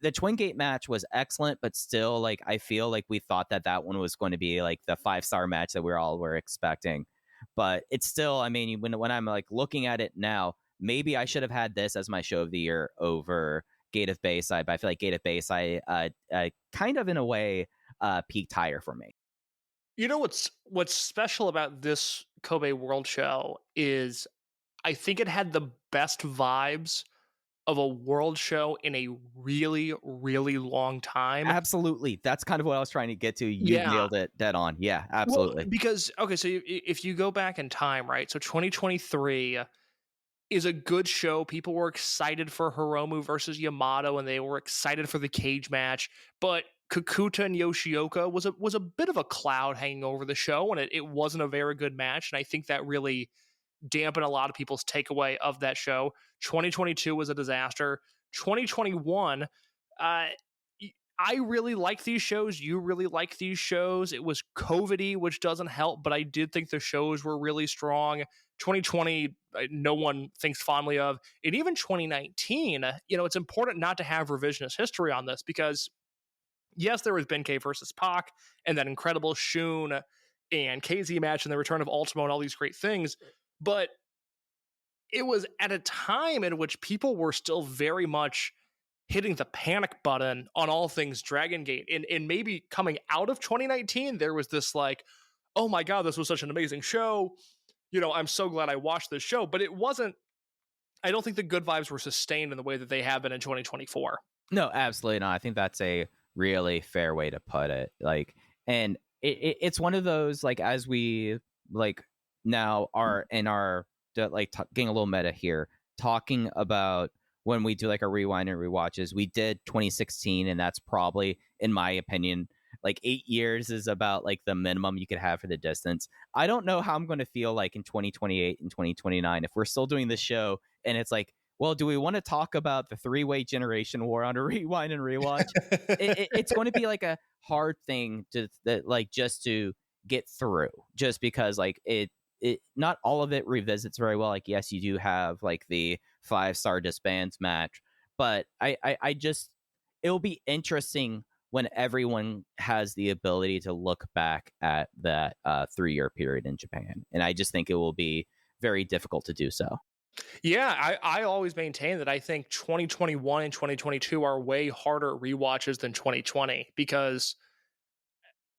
the Twin Gate match was excellent, but still, like, I feel like we thought that one was going to be like the 5-star match that we all were expecting. But it's still, I mean, when I'm like looking at it now, maybe I should have had this as my show of the year over Gate of Bayside. But I feel like Gate of Bayside kind of in a way peaked higher for me. You know what's special about this Kobe World show is I think it had the best vibes of a world show in a really, really long time. Absolutely. That's kind of what I was trying to get to. You nailed it dead on. Yeah, absolutely. Well, because, okay, so if you go back in time, right? So 2023 is a good show. People were excited for Hiromu versus Yamato, and they were excited for the cage match. But Kakuta and Yoshioka was a bit of a cloud hanging over the show, and it wasn't a very good match. And I think that really dampened a lot of people's takeaway of that show. 2022 was a disaster. 2021, I really like these shows. You really like these shows. It was COVID-y, which doesn't help, but I did think the shows were really strong. 2020, no one thinks fondly of. And even 2019, it's important not to have revisionist history on this, because yes, there was Ben K versus Pac and that incredible Shun and KZ match and the return of Ultimo and all these great things, but it was at a time in which people were still very much hitting the panic button on all things Dragongate. And maybe coming out of 2019, there was this like, oh my God, this was such an amazing show. I'm so glad I watched this show. But it wasn't, I don't think the good vibes were sustained in the way that they have been in 2024. No, absolutely not. I think that's a really fair way to put it. Like, and it's one of those, like, as we like now are in our getting a little meta here, talking about when we do like a rewind and rewatches. We did 2016, and that's probably, in my opinion, like 8 years is about like the minimum you could have for the distance. I don't know how I'm going to feel like in 2028 and 2029 if we're still doing this show and it's like, well, do we want to talk about the 3-way generation war on a rewind and rewatch? It's going to be like a hard thing just to get through, just because like it not all of it revisits very well. Like, yes, you do have like the 5-star disbands match, but I just, it'll be interesting when everyone has the ability to look back at that 3-year period in Japan. And I just think it will be very difficult to do so. Yeah, I always maintain that I think 2021 and 2022 are way harder rewatches than 2020, because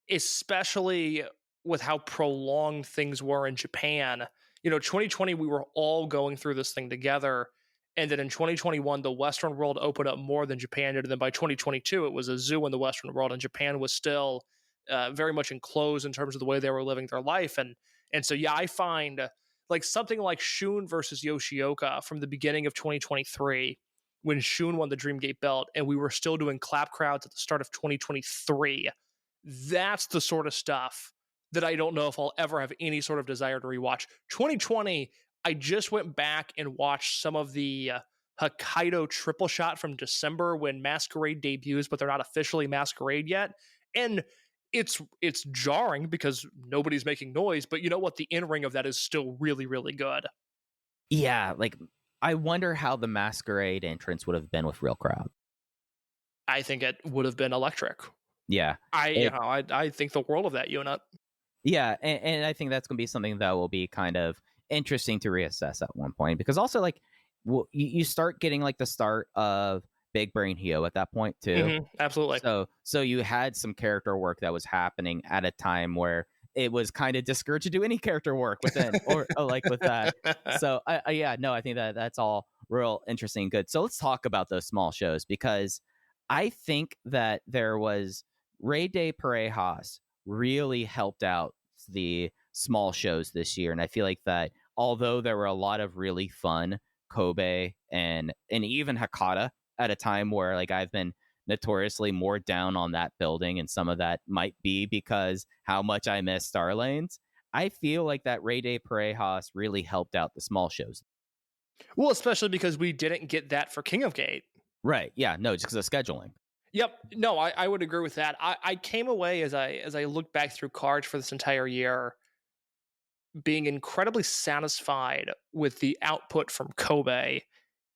especially with how prolonged things were in Japan, 2020, we were all going through this thing together. And then in 2021, the Western world opened up more than Japan did. And then by 2022, it was a zoo in the Western world, and Japan was still very much enclosed in terms of the way they were living their life. And so, yeah, I find like something like Shun versus Yoshioka from the beginning of 2023, when Shun won the Dreamgate belt, and we were still doing clap crowds at the start of 2023. That's the sort of stuff that I don't know if I'll ever have any sort of desire to rewatch. 2020, I just went back and watched some of the Hokkaido triple shot from December when Masquerade debuts, but they're not officially Masquerade yet. And it's jarring because nobody's making noise, but you know what? The in-ring of that is still really, really good. Yeah, like, I wonder how the Masquerade entrance would have been with real crowd. I think it would have been electric. Yeah. I think the world of that unit. Yeah, and I think that's going to be something that will be kind of interesting to reassess at one point, because also, like, you start getting like the start of Big Brain Hio at that point too. Absolutely. So you had some character work that was happening at a time where it was kind of discouraged to do any character work within or like with that. So I think that that's all real interesting and good. So let's talk about those small shows, because I think that there was Rey de Parejas really helped out the small shows this year. And I feel like that although there were a lot of really fun Kobe and even Hakata at a time where like I've been notoriously more down on that building, and some of that might be because how much I miss Star Lanes. I feel like that Rey de Parejas really helped out the small shows. Well, especially because we didn't get that for King of Gate. Right. Yeah. No, just because of scheduling. Yep. No, I would agree with that. I came away as I look back through cards for this entire year being incredibly satisfied with the output from Kobe,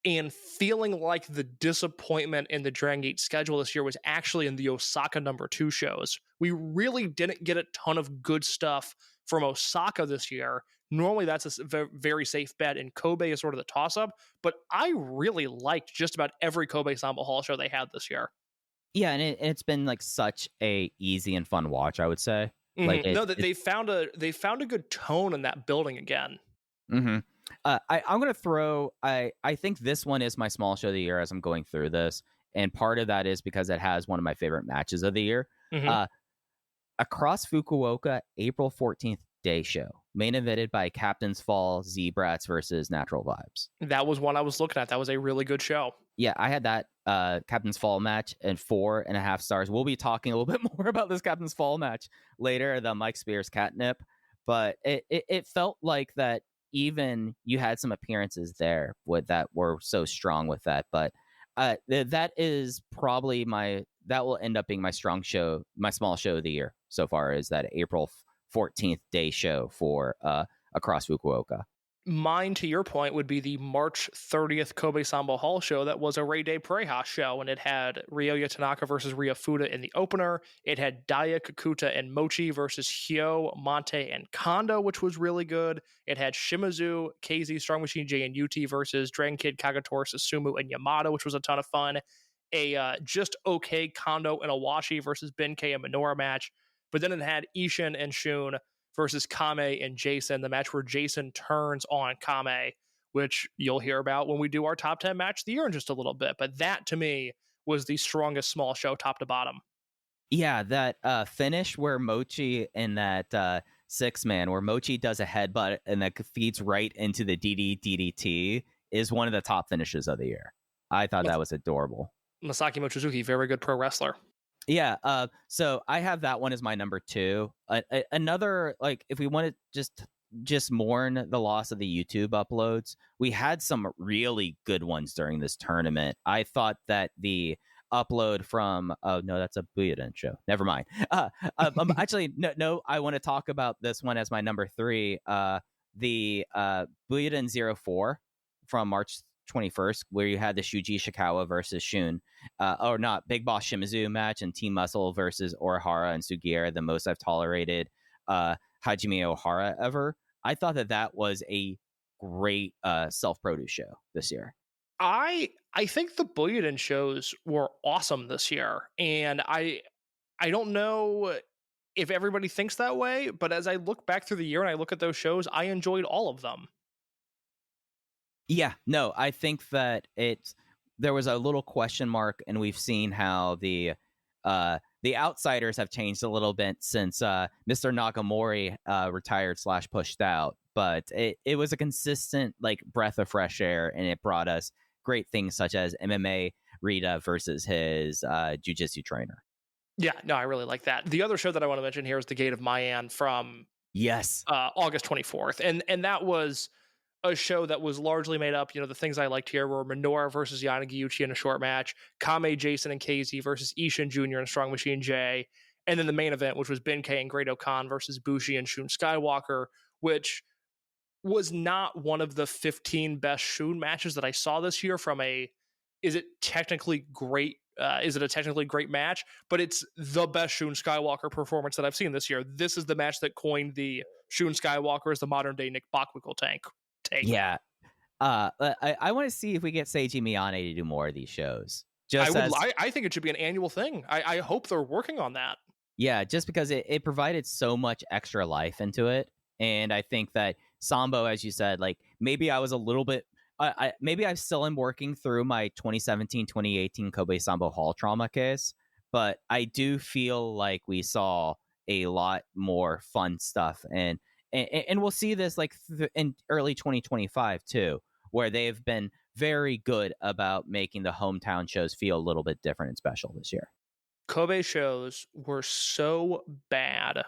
and feeling like the disappointment in the Dragongate schedule this year was actually in the Osaka #2 shows. We really didn't get a ton of good stuff from Osaka this year. Normally that's a very safe bet, and Kobe is sort of the toss-up, but I really liked just about every Kobe Sambo Hall show they had this year. Yeah, and it's been like such a easy and fun watch, I would say. Like No, that they found a good tone in that building again. Mm-hmm. I'm gonna throw. I think this one is my small show of the year as I'm going through this, and part of that is because it has one of my favorite matches of the year. Across Fukuoka, April 14th day show, main evented by Captain's Fall, Z-Brats versus Natural Vibes. That was one I was looking at. That was a really good show. Yeah, I had that Captain's Fall match and 4.5 stars. We'll be talking a little bit more about this Captain's Fall match later, the Mike Spears catnip, but it felt like that even you had some appearances there with that were so strong with that, but that is probably that will end up being my strong show, my small show of the year so far, is that April 14th day show for Across Fukuoka. Mine, to your point, would be the March 30th Kobe Sambo Hall show that was a Rey de Parejas show, and it had Ryoya Tanaka versus Rhea Fuda in the opener. It had Daya Kakuta and Mochi versus Hyo, Monte, and Kondo, which was really good. It had Shimizu, KZ, Strong Machine J, and UT versus Dragon Kid, Kagatora, Susumu, and Yamada, which was a ton of fun. A just okay Kondo and Awashi versus Benkei and Minoru match. But then it had Ishin and Shun versus Kame and Jason, the match where Jason turns on Kame, which you'll hear about when we do our top 10 match of the year in just a little bit. But that, to me, was the strongest small show top to bottom. Yeah, that finish where Mochi in that 6-man, where Mochi does a headbutt and that feeds right into the DDT is one of the top finishes of the year. I thought that was adorable. Masaki Mochizuki, very good pro wrestler. Yeah, so I have that one as my number 2. Another, like, if we want to just mourn the loss of the YouTube uploads, we had some really good ones during this tournament. I thought that the upload from that's a Buyuden show. Never mind. Actually, no, I want to talk about this one as my number 3. The Buyuden 04 from March 21st, where you had the Shuji Ishikawa versus Shun, Big Boss Shimizu match, and Team Muscle versus Orihara and Sugiura, the most I've tolerated Hajime Ohara ever. I thought that was a great self-produce show this year. I think the Buyuden shows were awesome this year, and I don't know if everybody thinks that way, but as I look back through the year and I look at those shows, I enjoyed all of them. Yeah, no, I think that there was a little question mark, and we've seen how the outsiders have changed a little bit since Mr. Nagamori retired / pushed out. But it was a consistent like breath of fresh air, and it brought us great things such as MMA Rita versus his jiu-jitsu trainer. Yeah, no, I really like that. The other show that I want to mention here is The Gate of Mayan from August 24th, and that was a show that was largely made up, the things I liked here were Minoru versus Yanagi in a short match, Kame, Jason, and KZ versus Ishin Jr. and Strong Machine J, and then the main event, which was Benkei and Great Khan versus Bushi and Shun Skywalker, which was not one of the 15 best Shun matches that I saw this year from is it a technically great match? But it's the best Shun Skywalker performance that I've seen this year. This is the match that coined the Shun Skywalker as the modern day Nick Bockwinkel tank. Yeah. I want to see if we get Seiji Miyane to do more of these shows. Just as I think it should be an annual thing. I hope they're working on that. Yeah, just because it provided so much extra life into it. And I think that Sambo, as you said, like maybe I was a little bit, maybe I still am working through my 2017, 2018 Kobe Sambo Hall trauma case, but I do feel like we saw a lot more fun stuff. And we'll see this like in early 2025 too, where they've been very good about making the hometown shows feel a little bit different and special this year. Kobe shows were so bad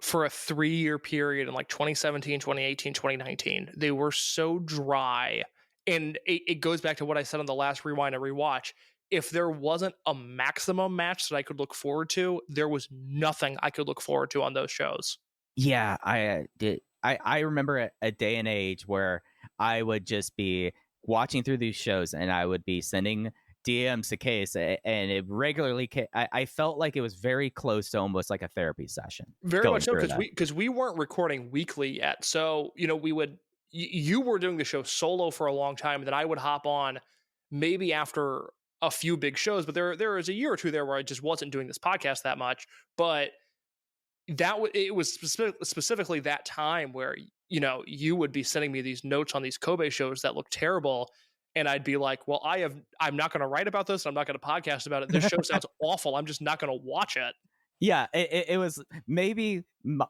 for a 3-year period in like 2017, 2018, 2019. They were so dry. And it goes back to what I said on the last Rewind and Rewatch. If there wasn't a maximum match that I could look forward to, there was nothing I could look forward to on those shows. Yeah, I did. I remember a day and age where I would just be watching through these shows and I would be sending DMs to Case, and it regularly. I felt like it was very close to almost like a therapy session. Very much so, because we weren't recording weekly yet. So we would. You were doing the show solo for a long time, and then I would hop on maybe after a few big shows. But there was a year or two there where I just wasn't doing this podcast that much. But it was specifically that time where you would be sending me these notes on these Kobe shows that look terrible. And I'd be like, well, I'm not going to write about this. I'm not going to podcast about it. This show sounds awful. I'm just not going to watch it. Yeah, it was maybe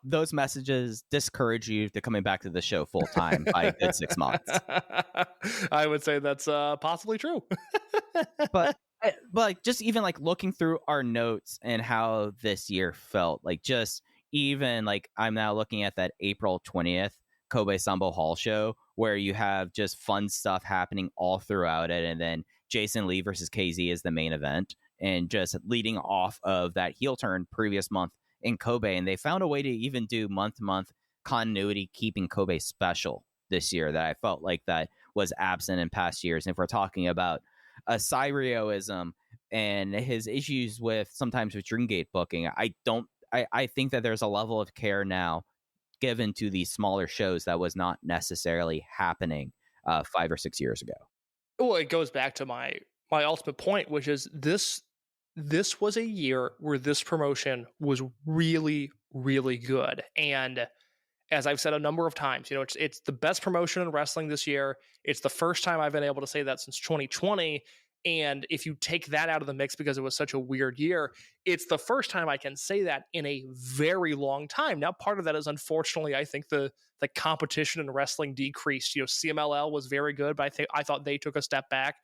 those messages discourage you to coming back to the show full time by a good 6 months. I would say that's possibly true. but like just even like looking through our notes and how this year felt, like just even like I'm now looking at that April 20th Kobe Sambo Hall show where you have just fun stuff happening all throughout it. And then Jason Lee versus KZ is the main event. And just leading off of that heel turn previous month in Kobe. And they found a way to even do month-to-month continuity, keeping Kobe special this year that I felt like that was absent in past years. And if we're talking about a Cyrioism and his issues with sometimes with Dragongate booking, I think that there's a level of care now given to these smaller shows that was not necessarily happening 5 or 6 years ago. Well, it goes back to my ultimate point, which is this was a year where this promotion was really, really good. And as I've said a number of times, it's the best promotion in wrestling this year. It's the first time I've been able to say that since 2020. And if you take that out of the mix because it was such a weird year, it's the first time I can say that in a very long time. Now, part of that is unfortunately, I think the competition in wrestling decreased. CMLL was very good, but I thought they took a step back.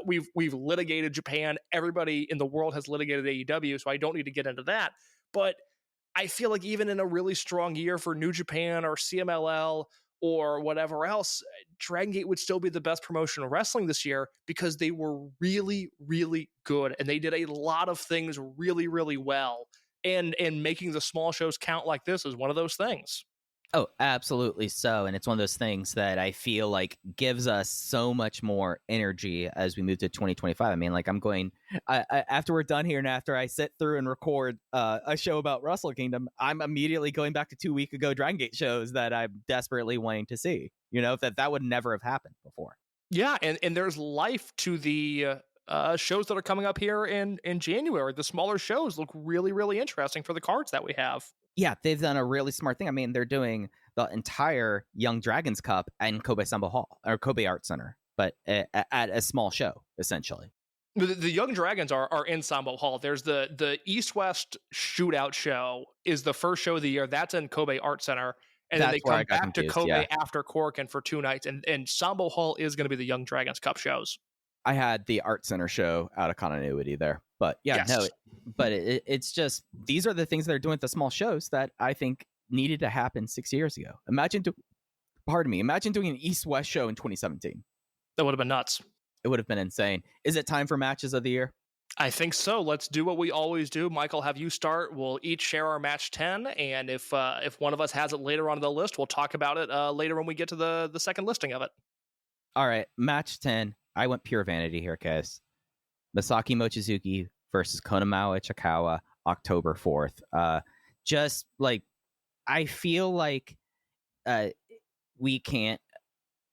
We've litigated Japan. Everybody in the world has litigated AEW, so I don't need to get into that. But I feel like even in a really strong year for New Japan or CMLL or whatever else, Dragongate would still be the best promotion of wrestling this year because they were really, really good. And they did a lot of things really, really well. And making the small shows count like this is one of those things. Oh, absolutely so. And it's one of those things that I feel like gives us so much more energy as we move to 2025. I mean, like after we're done here and after I sit through and record a show about Wrestle Kingdom, I'm immediately going back to 2 week ago Dragongate shows that I'm desperately wanting to see. That would never have happened before. Yeah, and there's life to the shows that are coming up here in January. The smaller shows look really, really interesting for the cards that we have. Yeah, they've done a really smart thing. I mean, they're doing the entire Young Dragons Cup and Kobe Sambo Hall or Kobe Art Center, but at a small show, essentially. The Young Dragons are in Sambo Hall. There's the East-West Shootout show is the first show of the year. That's in Kobe Art Center. And then they come back to Kobe after Corkin for 2 nights. And Sambo Hall is going to be the Young Dragons Cup shows. I had the Art Center show out of continuity there. But yeah, yes. It's just, these are the things they're doing with the small shows that I think needed to happen 6 years ago. Imagine doing an East-West show in 2017. That would have been nuts. It would have been insane. Is it time for matches of the year? I think so. Let's do what we always do. Michael, have you start. We'll each share our match 10. And if one of us has it later on the list, we'll talk about it later when we get to the second listing of it. All right. Match 10. I went pure vanity here, guys. Masaki Mochizuki versus Konamawa Ichikawa, October 4th. Just like, I feel like we can't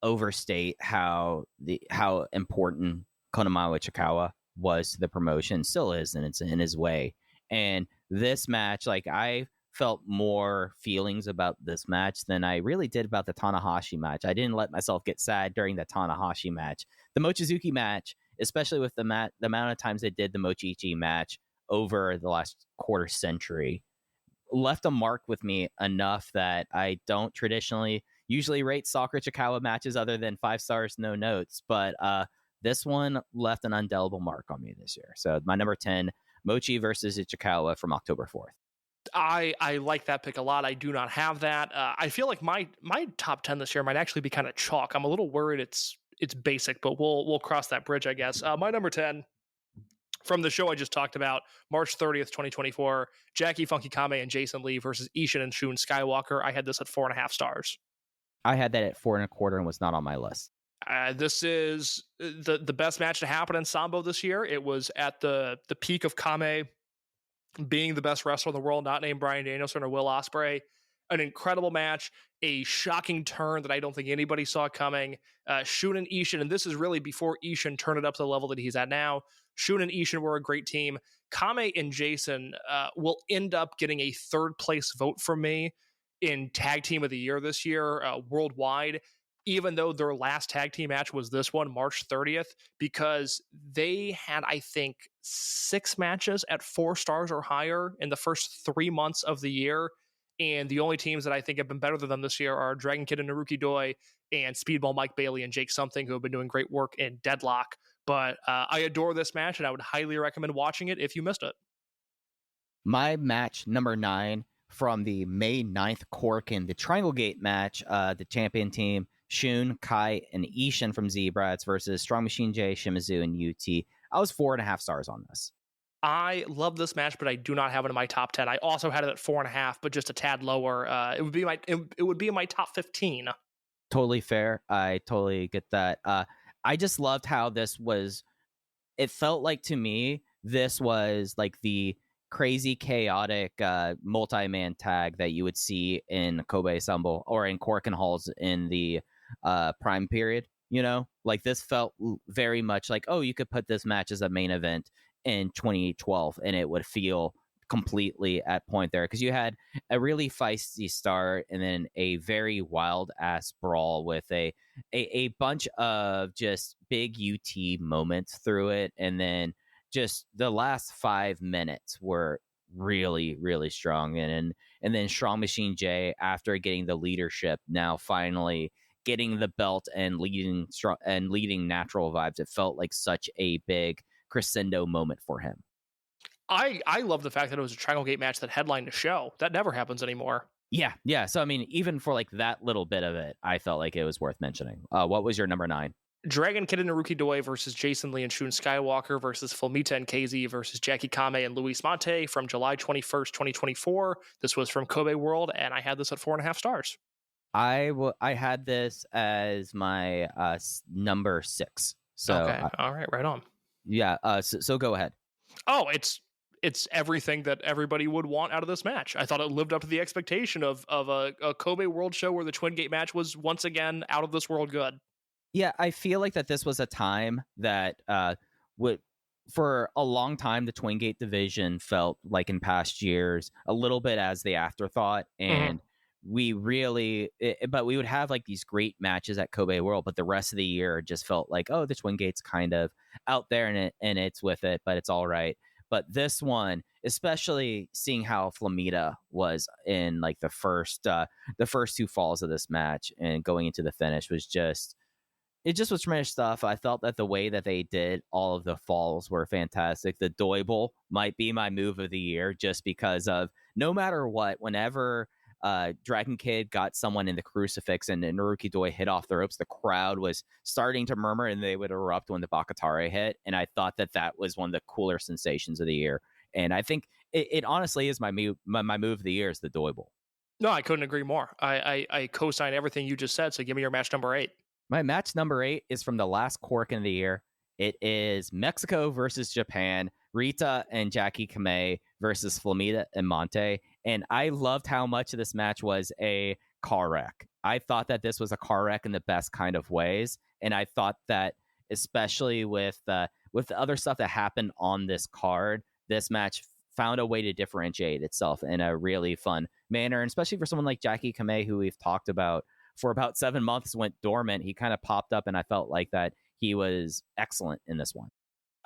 overstate how important Konamawa Ichikawa was to the promotion, still is, and it's in his way. And this match, like, I felt more feelings about this match than I really did about the Tanahashi match. I didn't let myself get sad during the Tanahashi match. The Mochizuki match, especially with the amount of times they did the Mochichi match over the last quarter century, left a mark with me enough that I don't traditionally usually rate Sakura Ichikawa matches other than 5 stars, no notes. But this one left an indelible mark on me this year. So my number 10, Mochi versus Ichikawa from October 4th. I like that pick a lot. I do not have that. I feel like my top 10 this year might actually be kind of chalk. I'm a little worried it's basic, but we'll cross that bridge, I guess. My number 10 from the show I just talked about, March 30th, 2024, Jackie Funky Kame and Jason Lee versus Ishin and Shun Skywalker. I had this at 4.5 stars. I had that at 4.25 and was not on my list. This is the best match to happen in Sambo this year. It was at the peak of Kame being the best wrestler in the world, not named Bryan Danielson or Will Ospreay. An incredible match, a shocking turn that I don't think anybody saw coming. Shun and Ishin, and this is really before Ishin turned it up to the level that he's at now. Shun and Ishin were a great team. Kame and Jason will end up getting a third place vote from me in Tag Team of the Year this year worldwide, even though their last tag team match was this one, March 30th, because they had, I think, 6 matches at 4 stars or higher in the first 3 months of the year. And the only teams that I think have been better than them this year are Dragon Kid and Naruki Doi and Speedball Mike Bailey and Jake Something, who have been doing great work in Deadlock. But I adore this match, and I would highly recommend watching it if you missed it. My match number 9 from the May 9th Korakuen, the Triangle Gate match, the champion team, Shun, Kai, and Ishin from Z-Brats versus Strong Machine J, Shimizu, and UT. I was 4.5 stars on this. I love this match, but I do not have it in my top 10. I also had it at 4.5, but just a tad lower. It would be in my top 15. Totally fair. I totally get that. I just loved how this was. It felt like to me this was like the crazy chaotic multi-man tag that you would see in Kobe Sambo or in Korakuen Halls in the prime period. You know, like this felt very much like, oh, you could put this match as a main event in 2012 and it would feel completely at point there, because you had a really feisty start and then a very wild ass brawl with a bunch of just big UT moments through it, and then just the last 5 minutes were really, really strong. And then Strong Machine J, after getting the leadership, now finally getting the belt and leading Natural Vibes, it felt like such a big crescendo moment for him. I love the fact that it was a Triangle Gate match that headlined the show. That never happens anymore. Yeah. So I mean, even for like that little bit of it, I felt like it was worth mentioning. What was your number 9? Dragon Kid and Naruki Doi versus Jason Lee and Shun Skywalker versus Fulmita and KZ versus Jackie Kame and Luis Mante from July 21st, 2024. This was from Kobe World, and I had this at 4.5 stars. I had this as my number 6. So okay, all right, right on. Yeah. So go ahead. Oh, it's everything that everybody would want out of this match. I thought it lived up to the expectation of a Kobe World show where the Twin Gate match was once again out of this world good. Yeah, I feel like that this was a time that for a long time, the Twin Gate division felt like in past years a little bit as the afterthought, and we really, but we would have like these great matches at Kobe World, but the rest of the year just felt like, oh, the Twin Gate's kind of out there and it's with it, but it's all right. But this one, especially seeing how Flamita was in like the first 2 falls of this match and going into the finish was just was tremendous stuff. I felt that the way that they did all of the falls were fantastic. The Doible might be my move of the year just because of no matter what, whenever Dragon Kid got someone in the crucifix and Naruki Doi hit off the ropes, the crowd was starting to murmur and they would erupt when the Bakatare hit. And I thought that was one of the cooler sensations of the year. And I think it honestly is my move of the year is the Doible. No, I couldn't agree more. I co-sign everything you just said. So give me your match number 8. My match number 8 is from the last Korakuen of the year. It is Mexico versus Japan, Rita and Jackie Kame versus Flamita and Monte. And I loved how much of this match was a car wreck. I thought that this was a car wreck in the best kind of ways. And I thought that especially with with the other stuff that happened on this card, this match found a way to differentiate itself in a really fun manner. And especially for someone like Jackie Kamei, who we've talked about for about 7 months, went dormant. He kind of popped up, and I felt like that he was excellent in this one.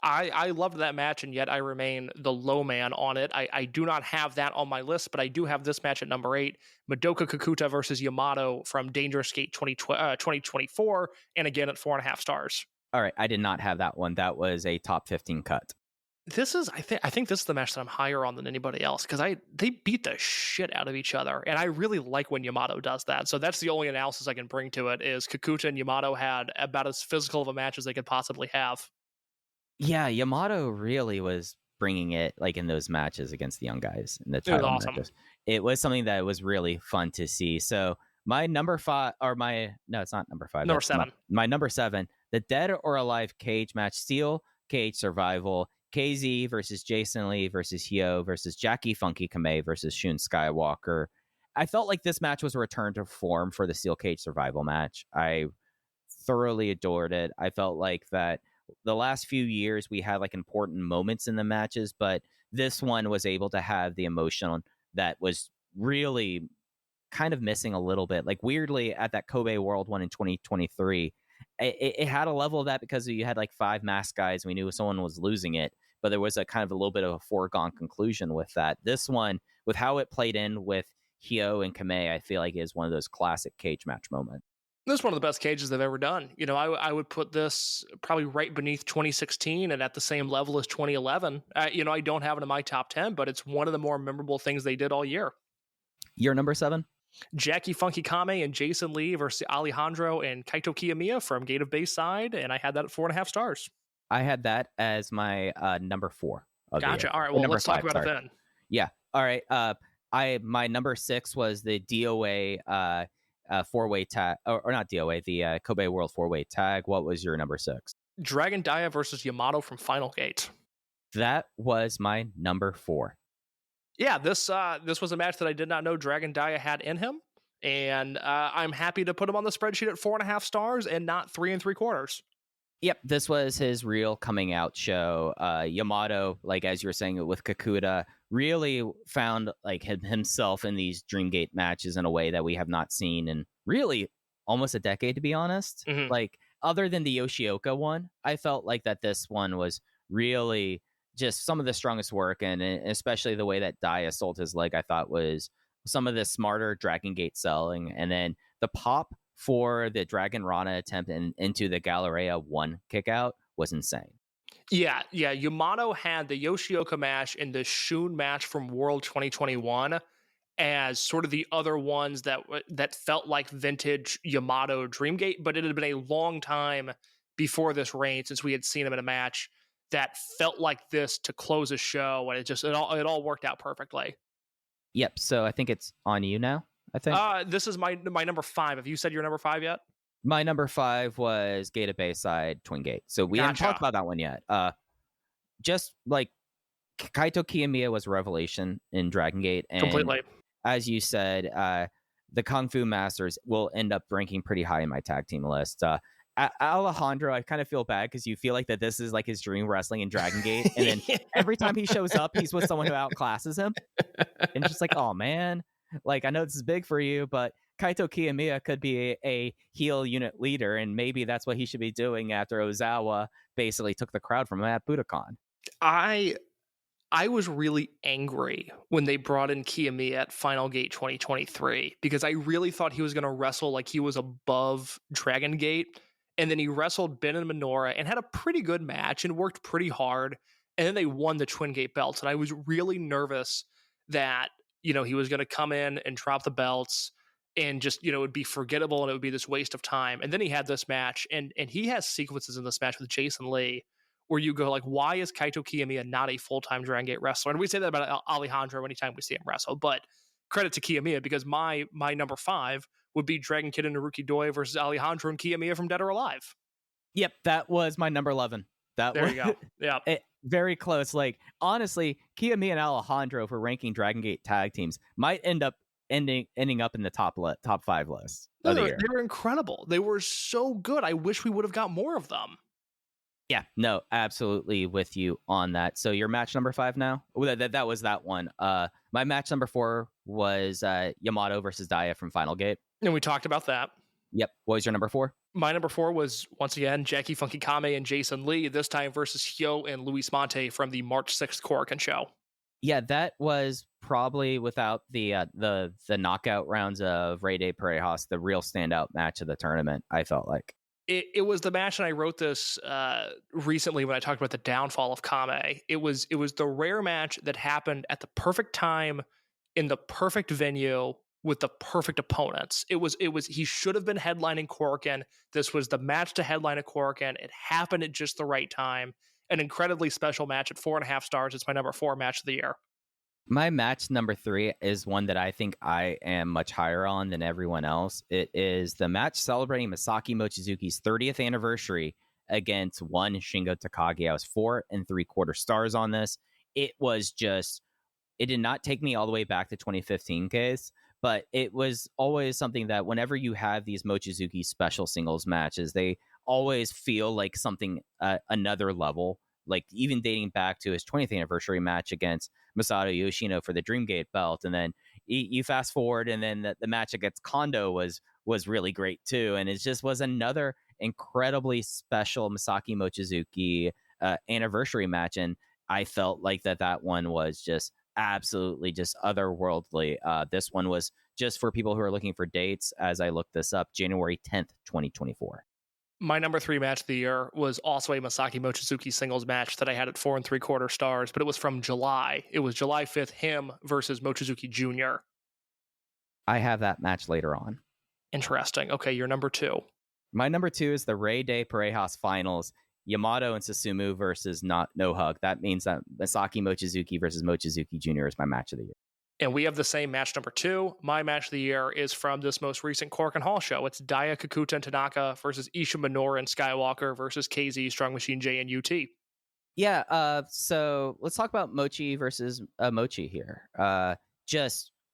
I loved that match, and yet I remain the low man on it. I do not have that on my list, but I do have this match at number 8, Madoka Kakuta versus Yamato from Dangerous Gate 2024, and again at 4.5 stars. All right, I did not have that one. That was a top 15 cut. This is, I think this is the match that I'm higher on than anybody else, because they beat the shit out of each other, and I really like when Yamato does that. So that's the only analysis I can bring to it, is Kakuta and Yamato had about as physical of a match as they could possibly have. Yeah, Yamato really was bringing it, like, in those matches against the young guys in the It was title awesome. matches. It was something that was really fun to see. So my number 5, or no, it's not number 5. Number that's 7. My number 7, the Dead or Alive cage match, Steel Cage Survival, KZ versus Jason Lee versus Hyo versus Jackie Funky Kamei versus Shun Skywalker. I felt like this match was a return to form for the Steel Cage Survival match. I thoroughly adored it. I felt like that the last few years we had like important moments in the matches, but this one was able to have the emotion that was really kind of missing a little bit. Like, weirdly, at that Kobe World one in 2023, it had a level of that because you had like 5 masked guys. We knew someone was losing it, but there was a kind of a little bit of a foregone conclusion with that. This one, with how it played in with Hyo and Kamei, I feel like is one of those classic cage match moments. This is one of the best cages they've ever done. You know, I would put this probably right beneath 2016 and at the same level as 2011. You know, I don't have it in my top 10, but it's one of the more memorable things they did all year. Your number 7? Jackie Funky Kame and Jason Lee versus Alejandro and Kaito Kiyomiya from Gate of Bayside, and I had that at 4.5 stars. I had that as my number 4. Gotcha. All right, well, let's talk about it then. Yeah. All right. My number 6 was the DOA 4-way tag, or not DOA, the Kobe World 4-way tag. What was your number 6? Dragon Dia versus Yamato from Final Gate. That was my number 4. Yeah, this was a match that I did not know Dragon Dia had in him, and I'm happy to put him on the spreadsheet at 4.5 stars and not 3 3/4. Yep, this was his real coming out show. Yamato, like as you were saying with Kakuta, really found like himself in these Dreamgate matches in a way that we have not seen in really almost a decade, to be honest. Mm-hmm. Like, other than the Yoshioka one, I felt like that this one was really just some of the strongest work, and especially the way that Dia sold his leg, I thought was some of the smarter Dragongate selling, and then the pop for the Dragon Rana attempt and into the Galleria 1 kickout was insane. Yeah. Yamato had the Yoshioka match and the Shun match from World 2021 as sort of the other ones that felt like vintage Yamato Dreamgate, but it had been a long time before this reign since we had seen him in a match that felt like this to close a show, and it all worked out perfectly. Yep. So I think it's on you now. I think this is my number 5. Have you said your number 5 yet? My number 5 was Gate of Bayside Twin Gate. So we haven't talked about that one yet. Just like Kaito Kiyomiya was a revelation in Dragon Gate, and completely, as you said, the Kung Fu Masters will end up ranking pretty high in my tag team list. Alejandro, I kind of feel bad because you feel like that this is like his dream wrestling in Dragon Gate, and then every time he shows up, he's with someone who outclasses him, and just like, oh man, like I know this is big for you, but Kaito Kiyomiya could be a heel unit leader, and maybe that's what he should be doing after Ozawa basically took the crowd from him at Budokan. I was really angry when they brought in Kiyomiya at Final Gate 2023 because I really thought he was going to wrestle like he was above Dragon Gate. And then he wrestled Ben and Minoura and had a pretty good match and worked pretty hard. And then they won the Twin Gate belts. And I was really nervous that, you know, he was going to come in and drop the belts and just, you know, it would be forgettable and it would be this waste of time. And then he had this match, and he has sequences in this match with Jason Lee where you go like, why is Kaito Kiyomiya not a full-time Dragon Gate wrestler? And we say that about Alejandro anytime we see him wrestle, but credit to Kiyomiya because my number 5 would be Dragon Kid and Naruki Doi versus Alejandro and Kiyomiya from Dead or Alive. Yep, that was my number 11. There you go. Yeah. Very close. Like, honestly, Kiyomiya and Alejandro for ranking Dragon Gate tag teams might end up ending up in the top 5 list of the year. They were incredible. They were so good. I wish we would have got more of them. Yeah, no, absolutely with you on that. So your match number 5 now? That was that one. My match number 4 was Yamato versus Daya from Final Gate. And we talked about that. Yep. What was your number 4? My number 4 was, once again, Jackie Funky Kame and Jason Lee, this time versus Hyo and Luis Monte from the March 6th Korakuen show. Yeah, that was probably, without the knockout rounds of Rey de Parejas, the real standout match of the tournament, I felt like. It was the match, and I wrote this recently when I talked about the downfall of Kame. It was the rare match that happened at the perfect time, in the perfect venue, with the perfect opponents. It was he should have been headlining Korakuen. This was the match to headline a Korakuen. It happened at just the right time. An incredibly special match at 4.5 stars. It's my number 4 match of the year. My match number 3 is one that I think I am much higher on than everyone else. It is the match celebrating Masaki Mochizuki's 30th anniversary against one Shingo Takagi. I was 4 3/4 stars on this. It did not take me all the way back to 2015 case, but it was always something that whenever you have these Mochizuki special singles matches, they always feel like something another level, like even dating back to his 20th anniversary match against Masato Yoshino for the Dreamgate belt. And then you fast forward, and then the match against Kondo was really great too. And it just was another incredibly special Masaki Mochizuki anniversary match. And I felt like that one was just absolutely just otherworldly. This one was, just for people who are looking for dates, as I looked this up, January 10th, 2024. My number 3 match of the year was also a Masaki Mochizuki singles match that I had at 4 3/4 stars, but it was from July. It was July 5th, him versus Mochizuki Jr. I have that match later on. Interesting. Okay, your number 2. My number 2 is the Rey de Parejas finals, Yamato and Susumu versus No Hug. That means that Masaki Mochizuki versus Mochizuki Jr. is my match of the year. And we have the same match number 2. My match of the year is from this most recent Korakuen Hall show. It's Daya Kakuta and Tanaka versus Isha Minoru and Skywalker versus KZ, Strong Machine J, and UT. Yeah, so let's talk about Mochi versus Mochi here.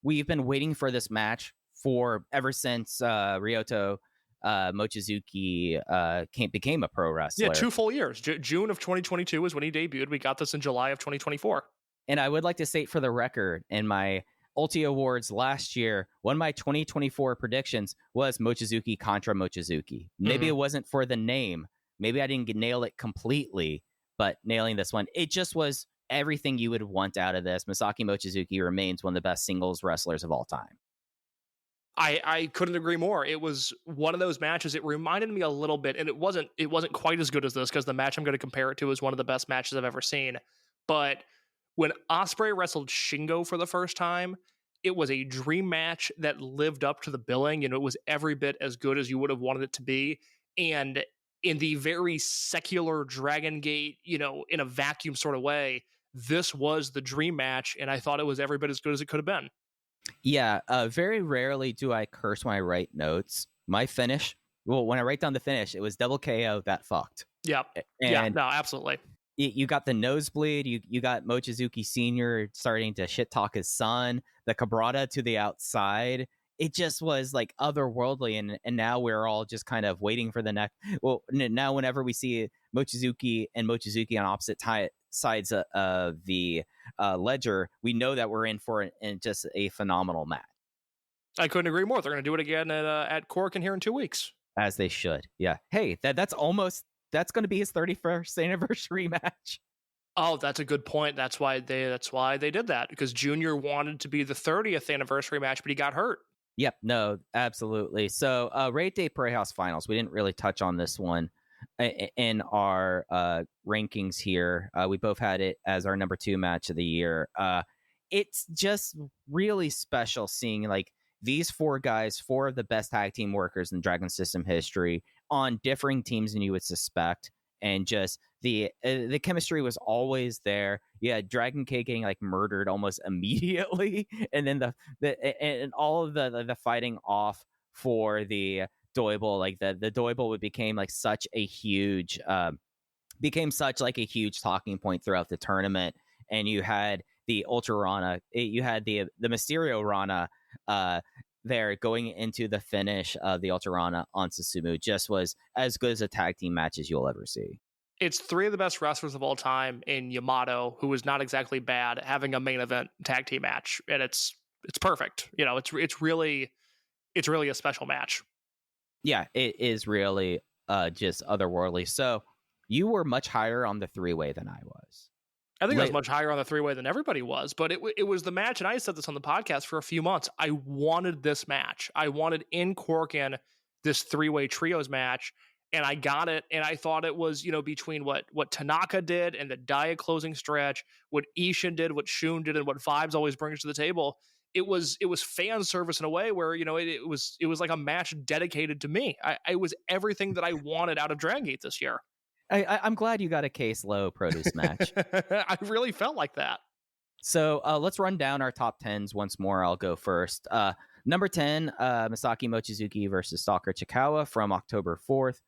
We've been waiting for this match ever since Ryoto Mochizuki became a pro wrestler. Yeah, 2 full years. June of 2022 is when he debuted. We got this in July of 2024. And I would like to state for the record, in my ULTY Awards last year, one of my 2024 predictions was Mochizuki contra Mochizuki. Maybe it wasn't for the name. Maybe I didn't nail it completely, but nailing this one, it just was everything you would want out of this. Masaki Mochizuki remains one of the best singles wrestlers of all time. I couldn't agree more. It was one of those matches. It reminded me a little bit, and it wasn't quite as good as this, because the match I'm going to compare it to is one of the best matches I've ever seen. But when Ospreay wrestled Shingo for the first time, it was a dream match that lived up to the billing. It was every bit as good as you would have wanted it to be. And in the very secular Dragongate, in a vacuum sort of way, this was the dream match, and I thought it was every bit as good as it could have been. Yeah, very rarely do I curse when I write notes. My finish, when I write down the finish, it was double KO that fucked. Yep. Yeah, no, absolutely. You got the nosebleed. You got Mochizuki Sr. starting to shit talk his son. The cabrata to the outside. It just was like otherworldly, and now we're all just kind of waiting for the next. Well, now whenever we see Mochizuki and Mochizuki on opposite sides of the ledger, we know that we're in for just a phenomenal match. I couldn't agree more. They're going to do it again at Korakuen here in 2 weeks, as they should. Yeah. Hey, that's going to be his 31st anniversary match. Oh, that's a good point. That's why they did that, because Junior wanted to be the 30th anniversary match, but he got hurt. Yep. No, absolutely. So, Rey de Parejas finals. We didn't really touch on this one in our rankings here. We both had it as our number 2 match of the year. It's just really special seeing like these 4 guys, 4 of the best tag team workers in Dragon System history, on differing teams than you would suspect, and just the chemistry was always there. Yeah, Dragongate getting like murdered almost immediately, and then and all of the fighting off for the Doible, like the Doible became like such a huge talking point throughout the tournament. And you had the Ultra Rana, you had the Mysterio Rana there going into the finish of the Ultra Rana on Susumu. Just was as good as a tag team match as you'll ever see. It's three of the best wrestlers of all time in Yamato, who is not exactly bad, having a main event tag team match, and it's perfect. It's really a special match. Yeah, it is really just otherworldly. So you were much higher on the three-way than I was. I think I was much higher on the three-way than everybody was, but it was the match, and I said this on the podcast for a few months. I wanted this match. I wanted in Corkin this three-way trios match, and I got it, and I thought it was, between what Tanaka did and the Dia closing stretch, what Ishin did, what Shun did, and what Vibes always brings to the table. It was fan service in a way where, it was like a match dedicated to me. I was everything that I wanted out of Dragongate this year. I'm glad you got a case low produce match. I really felt like that. So let's run down our top 10s once more. I'll go first. Number 10, Masaki Mochizuki versus Stalker Chikawa from October 4th.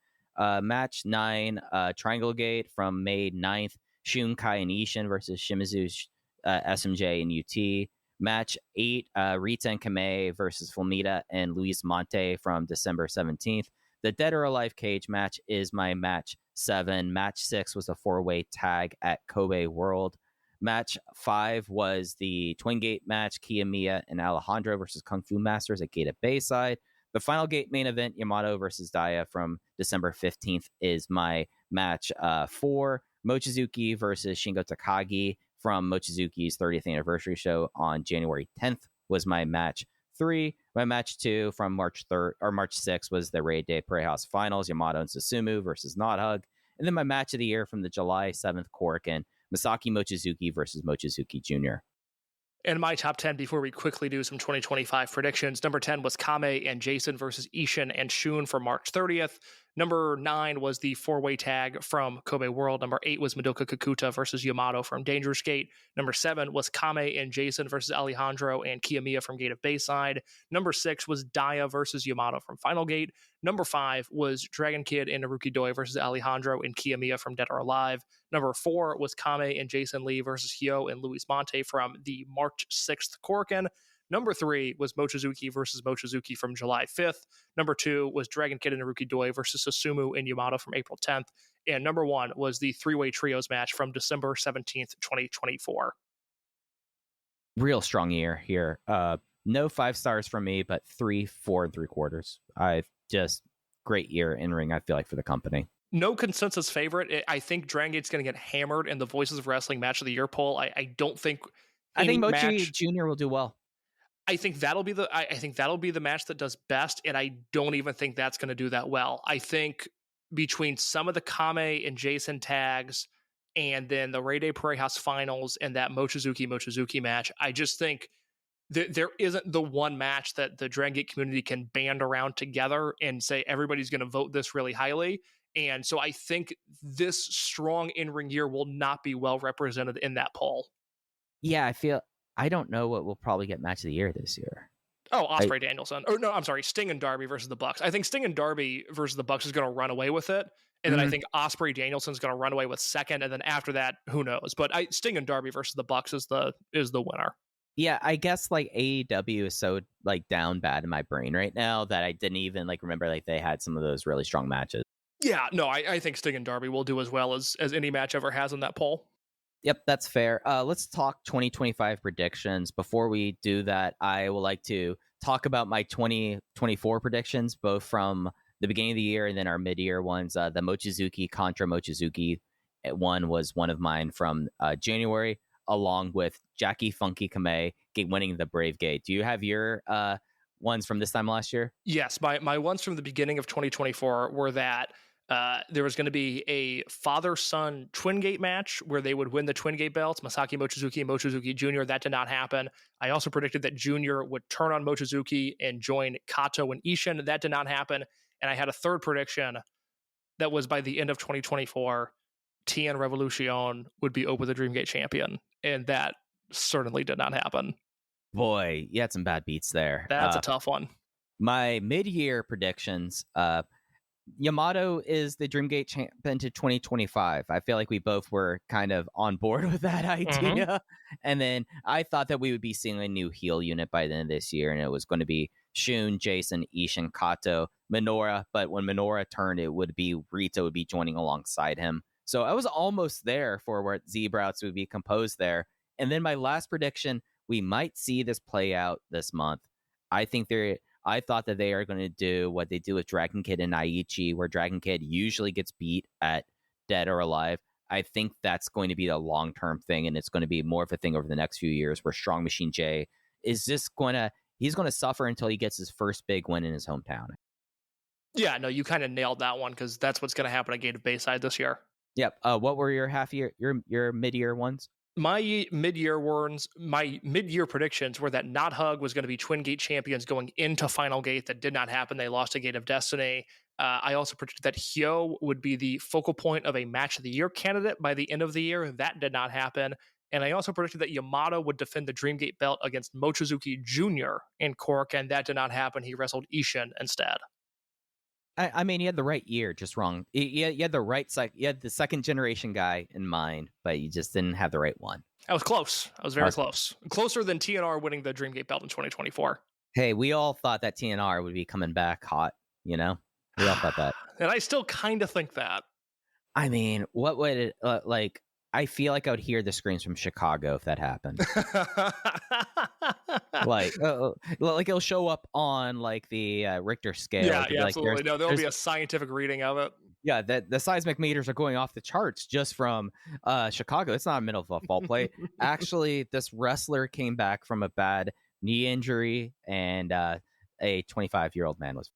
Match 9, Triangle Gate from May 9th. Shun, Kai, and Ishin versus Shimizu, SMJ, and UT. Match 8, Rita and Kamei versus Flamita and Luis Monte from December 17th. The Dead or Alive cage match is my match 7. Match 6 was a 4-way tag at Kobe World. Match 5 was the Twin Gate match, Kiyomiya and Alejandro versus Kung Fu Masters at Gate at Bayside. The final Gate main event, Yamato versus Dia from December 15th, is my match 4. Mochizuki versus Shingo Takagi from Mochizuki's 30th anniversary show on January 10th was my match 3. My match 2 from March 3rd or March 6th was the Raid Day Prairie House Finals, Yamato and Susumu versus Not Hug. And then my match of the year from the July 7th Korakuen, Masaki Mochizuki versus Mochizuki Jr. In my top 10, before we quickly do some 2025 predictions, number 10 was Kame and Jason versus Ishin and Shun for March 30th. Number 9 was the 4-way tag from Kobe World. Number 8 was Madoka Kakuta versus Yamato from Dangerous Gate. Number 7 was Kame and Jason versus Alejandro and Kiyomiya from Gate of Bayside. Number 6 was Dia versus Yamato from Final Gate. Number 5 was Dragon Kid and Naruki Doi versus Alejandro and Kiyomiya from Dead or Alive. Number 4 was Kame and Jason Lee versus Hyo and Luis Monte from the March 6th Korakuen. Number 3 was Mochizuki versus Mochizuki from July 5th. Number 2 was Dragon Kid and Naruki Doi versus Susumu and Yamato from April 10th. And number 1 was the 3-way trios match from December 17th, 2024. Real strong year here. No 5 stars from me, but 3, 4 3/4. I've just great year in ring, I feel like, for the company. No consensus favorite. I think Dragon Gate's going to get hammered in the Voices of Wrestling Match of the Year poll. I don't think. I think Mochi Jr. will do well. I think that'll be the match that does best, and I don't even think that's going to do that well. I think between some of the Kame and Jason tags, and then the Raid Day Prairie House Finals and that Mochizuki match, I just think there isn't the one match that the Dragon Gate community can band around together and say everybody's going to vote this really highly. And so I think this strong in-ring year will not be well represented in that poll. Yeah, I don't know what will probably get match of the year this year. Oh, Ospreay Danielson. Or no, I'm sorry, Sting and Darby versus the Bucks. I think Sting and Darby versus the Bucks is going to run away with it. And then I think Ospreay Danielson's going to run away with second. And then after that, who knows? But Sting and Darby versus the Bucks is the winner. Yeah, I guess like AEW is so like down bad in my brain right now that I didn't even like remember like they had some of those really strong matches. Yeah, no, I think Sting and Darby will do as well as any match ever has in that poll. Yep, that's fair. Let's talk 2025 predictions. Before we do that, I would like to talk about my 2024 predictions, both from the beginning of the year and then our mid-year ones. The Mochizuki contra Mochizuki one was one of mine from January, along with Jackie Funky Kamei winning the Brave Gate. Do you have your ones from this time last year? Yes, my ones from the beginning of 2024 were that there was going to be a father-son Twin Gate match where they would win the Twin Gate belts, Masaki Mochizuki and Mochizuki Jr. That did not happen. I also predicted that Junior would turn on Mochizuki and join Kato and Ishin. That did not happen. And I had a third prediction that was by the end of 2024, TN Revolution would be Open the Dream Gate champion. And that certainly did not happen. Boy, you had some bad beats there. That's a tough one. My mid-year predictions, Yamato is the Dreamgate champion to 2025. I feel like we both were kind of on board with that idea. Mm-hmm. And then I thought that we would be seeing a new heel unit by the end of this year, and it was going to be Shun, Jason, Ishin, Kato, Minoura. But when Minoura turned, it would be Rita would be joining alongside him. So I was almost there for where Z-Browts would be composed there. And then my last prediction, we might see this play out this month. I thought that they are going to do what they do with Dragongate and Aichi, where Dragongate usually gets beat at Dead or Alive. I think that's going to be a long-term thing, and it's going to be more of a thing over the next few years where Strong Machine J is just he's going to suffer until he gets his first big win in his hometown. Yeah, no, you kind of nailed that one because that's what's going to happen at Gate of Bayside this year. Yep. What were your your mid-year ones? My mid-year predictions were that Not Hug was going to be Twin Gate champions going into Final Gate. That did not happen. They lost to Gate of Destiny. I also predicted that Hyo would be the focal point of a Match of the Year candidate by the end of the year. That did not happen. And I also predicted that Yamato would defend the Dreamgate belt against Mochizuki Jr. in Cork, and that did not happen. He wrestled Ishin instead. I mean, you had the right year, just wrong. You had the right you had the second generation guy in mind, but you just didn't have the right one. I was close. I was very close. Closer than TNR winning the Dreamgate belt in 2024. Hey, we all thought that TNR would be coming back hot, you know? We all thought that. And I still kind of think that. I mean, what would it, like, I feel like I would hear the screams from Chicago if that happened. like it'll show up on like the Richter scale. Yeah, like, absolutely. No, there'll be a scientific reading of it. Yeah, the seismic meters are going off the charts just from Chicago. It's not a middle of a fault play. Actually, this wrestler came back from a bad knee injury, and a 25-year-old man was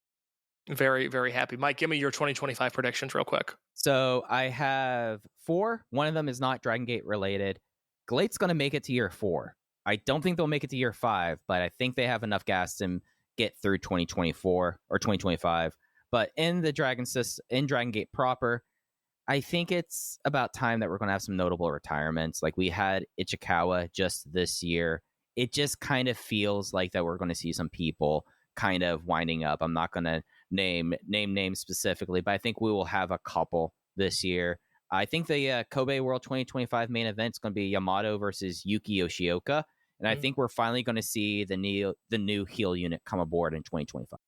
very, very happy. Mike, give me your 2025 predictions real quick. So I have 4. One of them is not Dragon Gate related. Glate's going to make it to year 4. I don't think they'll make it to year 5, but I think they have enough gas to get through 2024 or 2025. But in the Dragon Gate proper, I think it's about time that we're going to have some notable retirements. Like we had Ichikawa just this year. It just kind of feels like that we're going to see some people kind of winding up. I'm not going to name names specifically, but I think we will have a couple this year. I think the Kobe World 2025 main event is going to be Yamato versus Yuki Yoshioka, and I think we're finally going to see the new heel unit come aboard in 2025.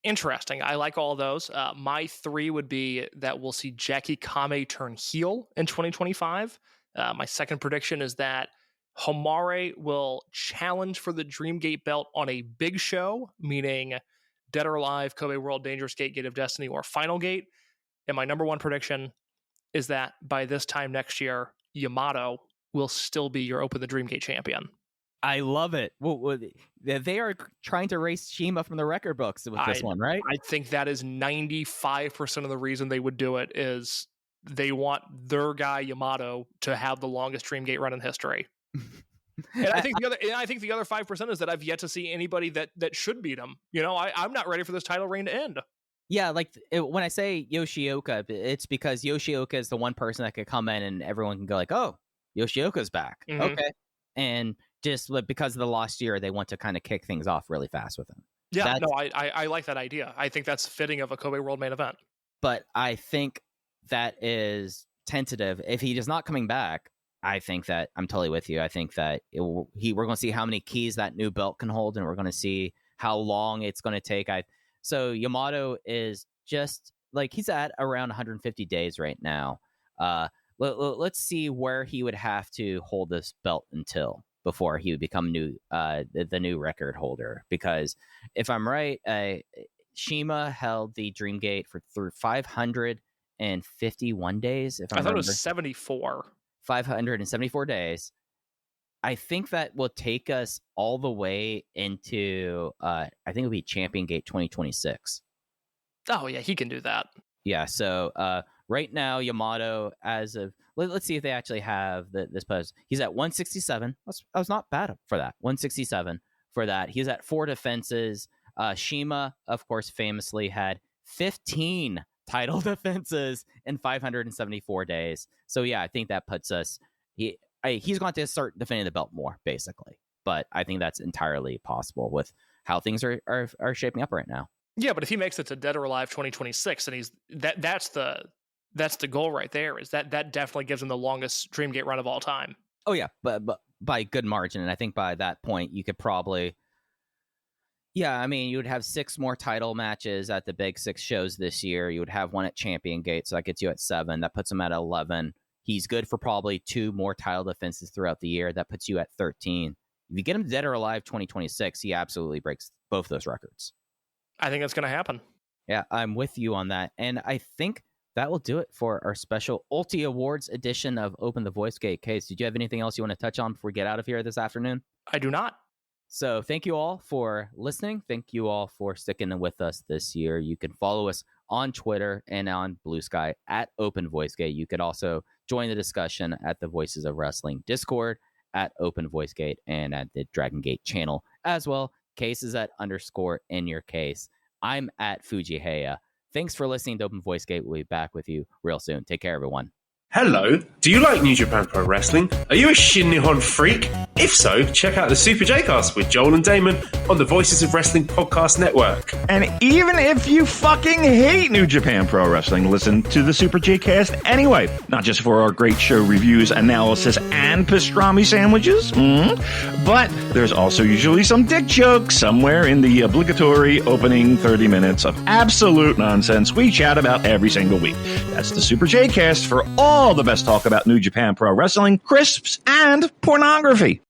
Interesting. I like all of those. My 3 would be that we'll see Jackie Kame turn heel in 2025. My second prediction is that Homare will challenge for the Dreamgate belt on a big show, meaning Dead or Alive, Kobe World, Dangerous Gate, Gate of Destiny, or Final Gate. And my number 1 prediction is that by this time next year, Yamato will still be your Open the Dreamgate champion. I love it. Well, they are trying to erase Shima from the record books with this one, right? I think that is 95% of the reason they would do it is they want their guy Yamato to have the longest Dreamgate run in history. And I think the other 5% is that I've yet to see anybody that should beat him. You know, I'm not ready for this title reign to end. Yeah, like when I say Yoshioka, it's because Yoshioka is the one person that could come in and everyone can go like, oh, Yoshioka's back. Mm-hmm. Okay. And just because of the lost year, they want to kind of kick things off really fast with him. Yeah, I like that idea. I think that's fitting of a Kobe World main event. But I think that is tentative. If he is not coming back, I think that I'm totally with you. I think that we're going to see how many keys that new belt can hold, and we're going to see how long it's going to take. So Yamato is just like he's at around 150 days right now. Let's see where he would have to hold this belt until before he would become the new record holder. Because if I'm right, Shima held the Dreamgate through 551 days. If I thought it was 74. 574 days. I think that will take us all the way into, I think it'll be Champion Gate 2026. Oh, yeah, he can do that. Yeah, so right now, Yamato, as of, let's see if they actually have this post. He's at 167. That was not bad for that. 167 for that. He's at 4 defenses. Shima, of course, famously had 15 title defenses in 574 days. So yeah, I think that puts us. He's going to start defending the belt more, basically. But I think that's entirely possible with how things are shaping up right now. Yeah, but if he makes it to Dead or Alive 2026, and that's the goal right there. Is that definitely gives him the longest Dreamgate run of all time? Oh yeah, but by good margin, and I think by that point you could probably. Yeah, I mean, you would have 6 more title matches at the big 6 shows this year. You would have one at Champion Gate, so that gets you at 7. That puts him at 11. He's good for probably 2 more title defenses throughout the year. That puts you at 13. If you get him dead or alive 2026, he absolutely breaks both those records. I think that's going to happen. Yeah, I'm with you on that. And I think that will do it for our special ULTY Awards edition of Open the Voice Gate. Case, did you have anything else you want to touch on before we get out of here this afternoon? I do not. So thank you all for listening. Thank you all for sticking with us this year. You can follow us on Twitter and on Blue Sky at Open Voice Gate. You could also join the discussion at the Voices of Wrestling Discord at Open Voice Gate and at the Dragongate channel as well. Case is at _in_your_case. I'm at Fujiheya. Thanks for listening to Open Voice Gate. We'll be back with you real soon. Take care, everyone. Hello, do you like New Japan Pro Wrestling? Are you a Shin Nihon freak? If so, check out the Super J-Cast with Joel and Damon on the Voices of Wrestling Podcast Network. And even if you fucking hate New Japan Pro Wrestling, listen to the Super J-Cast anyway. Not just for our great show reviews, analysis, and pastrami sandwiches, but there's also usually some dick jokes somewhere in the obligatory opening 30 minutes of absolute nonsense we chat about every single week. That's the Super J-Cast for all the best talk about New Japan Pro Wrestling, crisps, and pornography.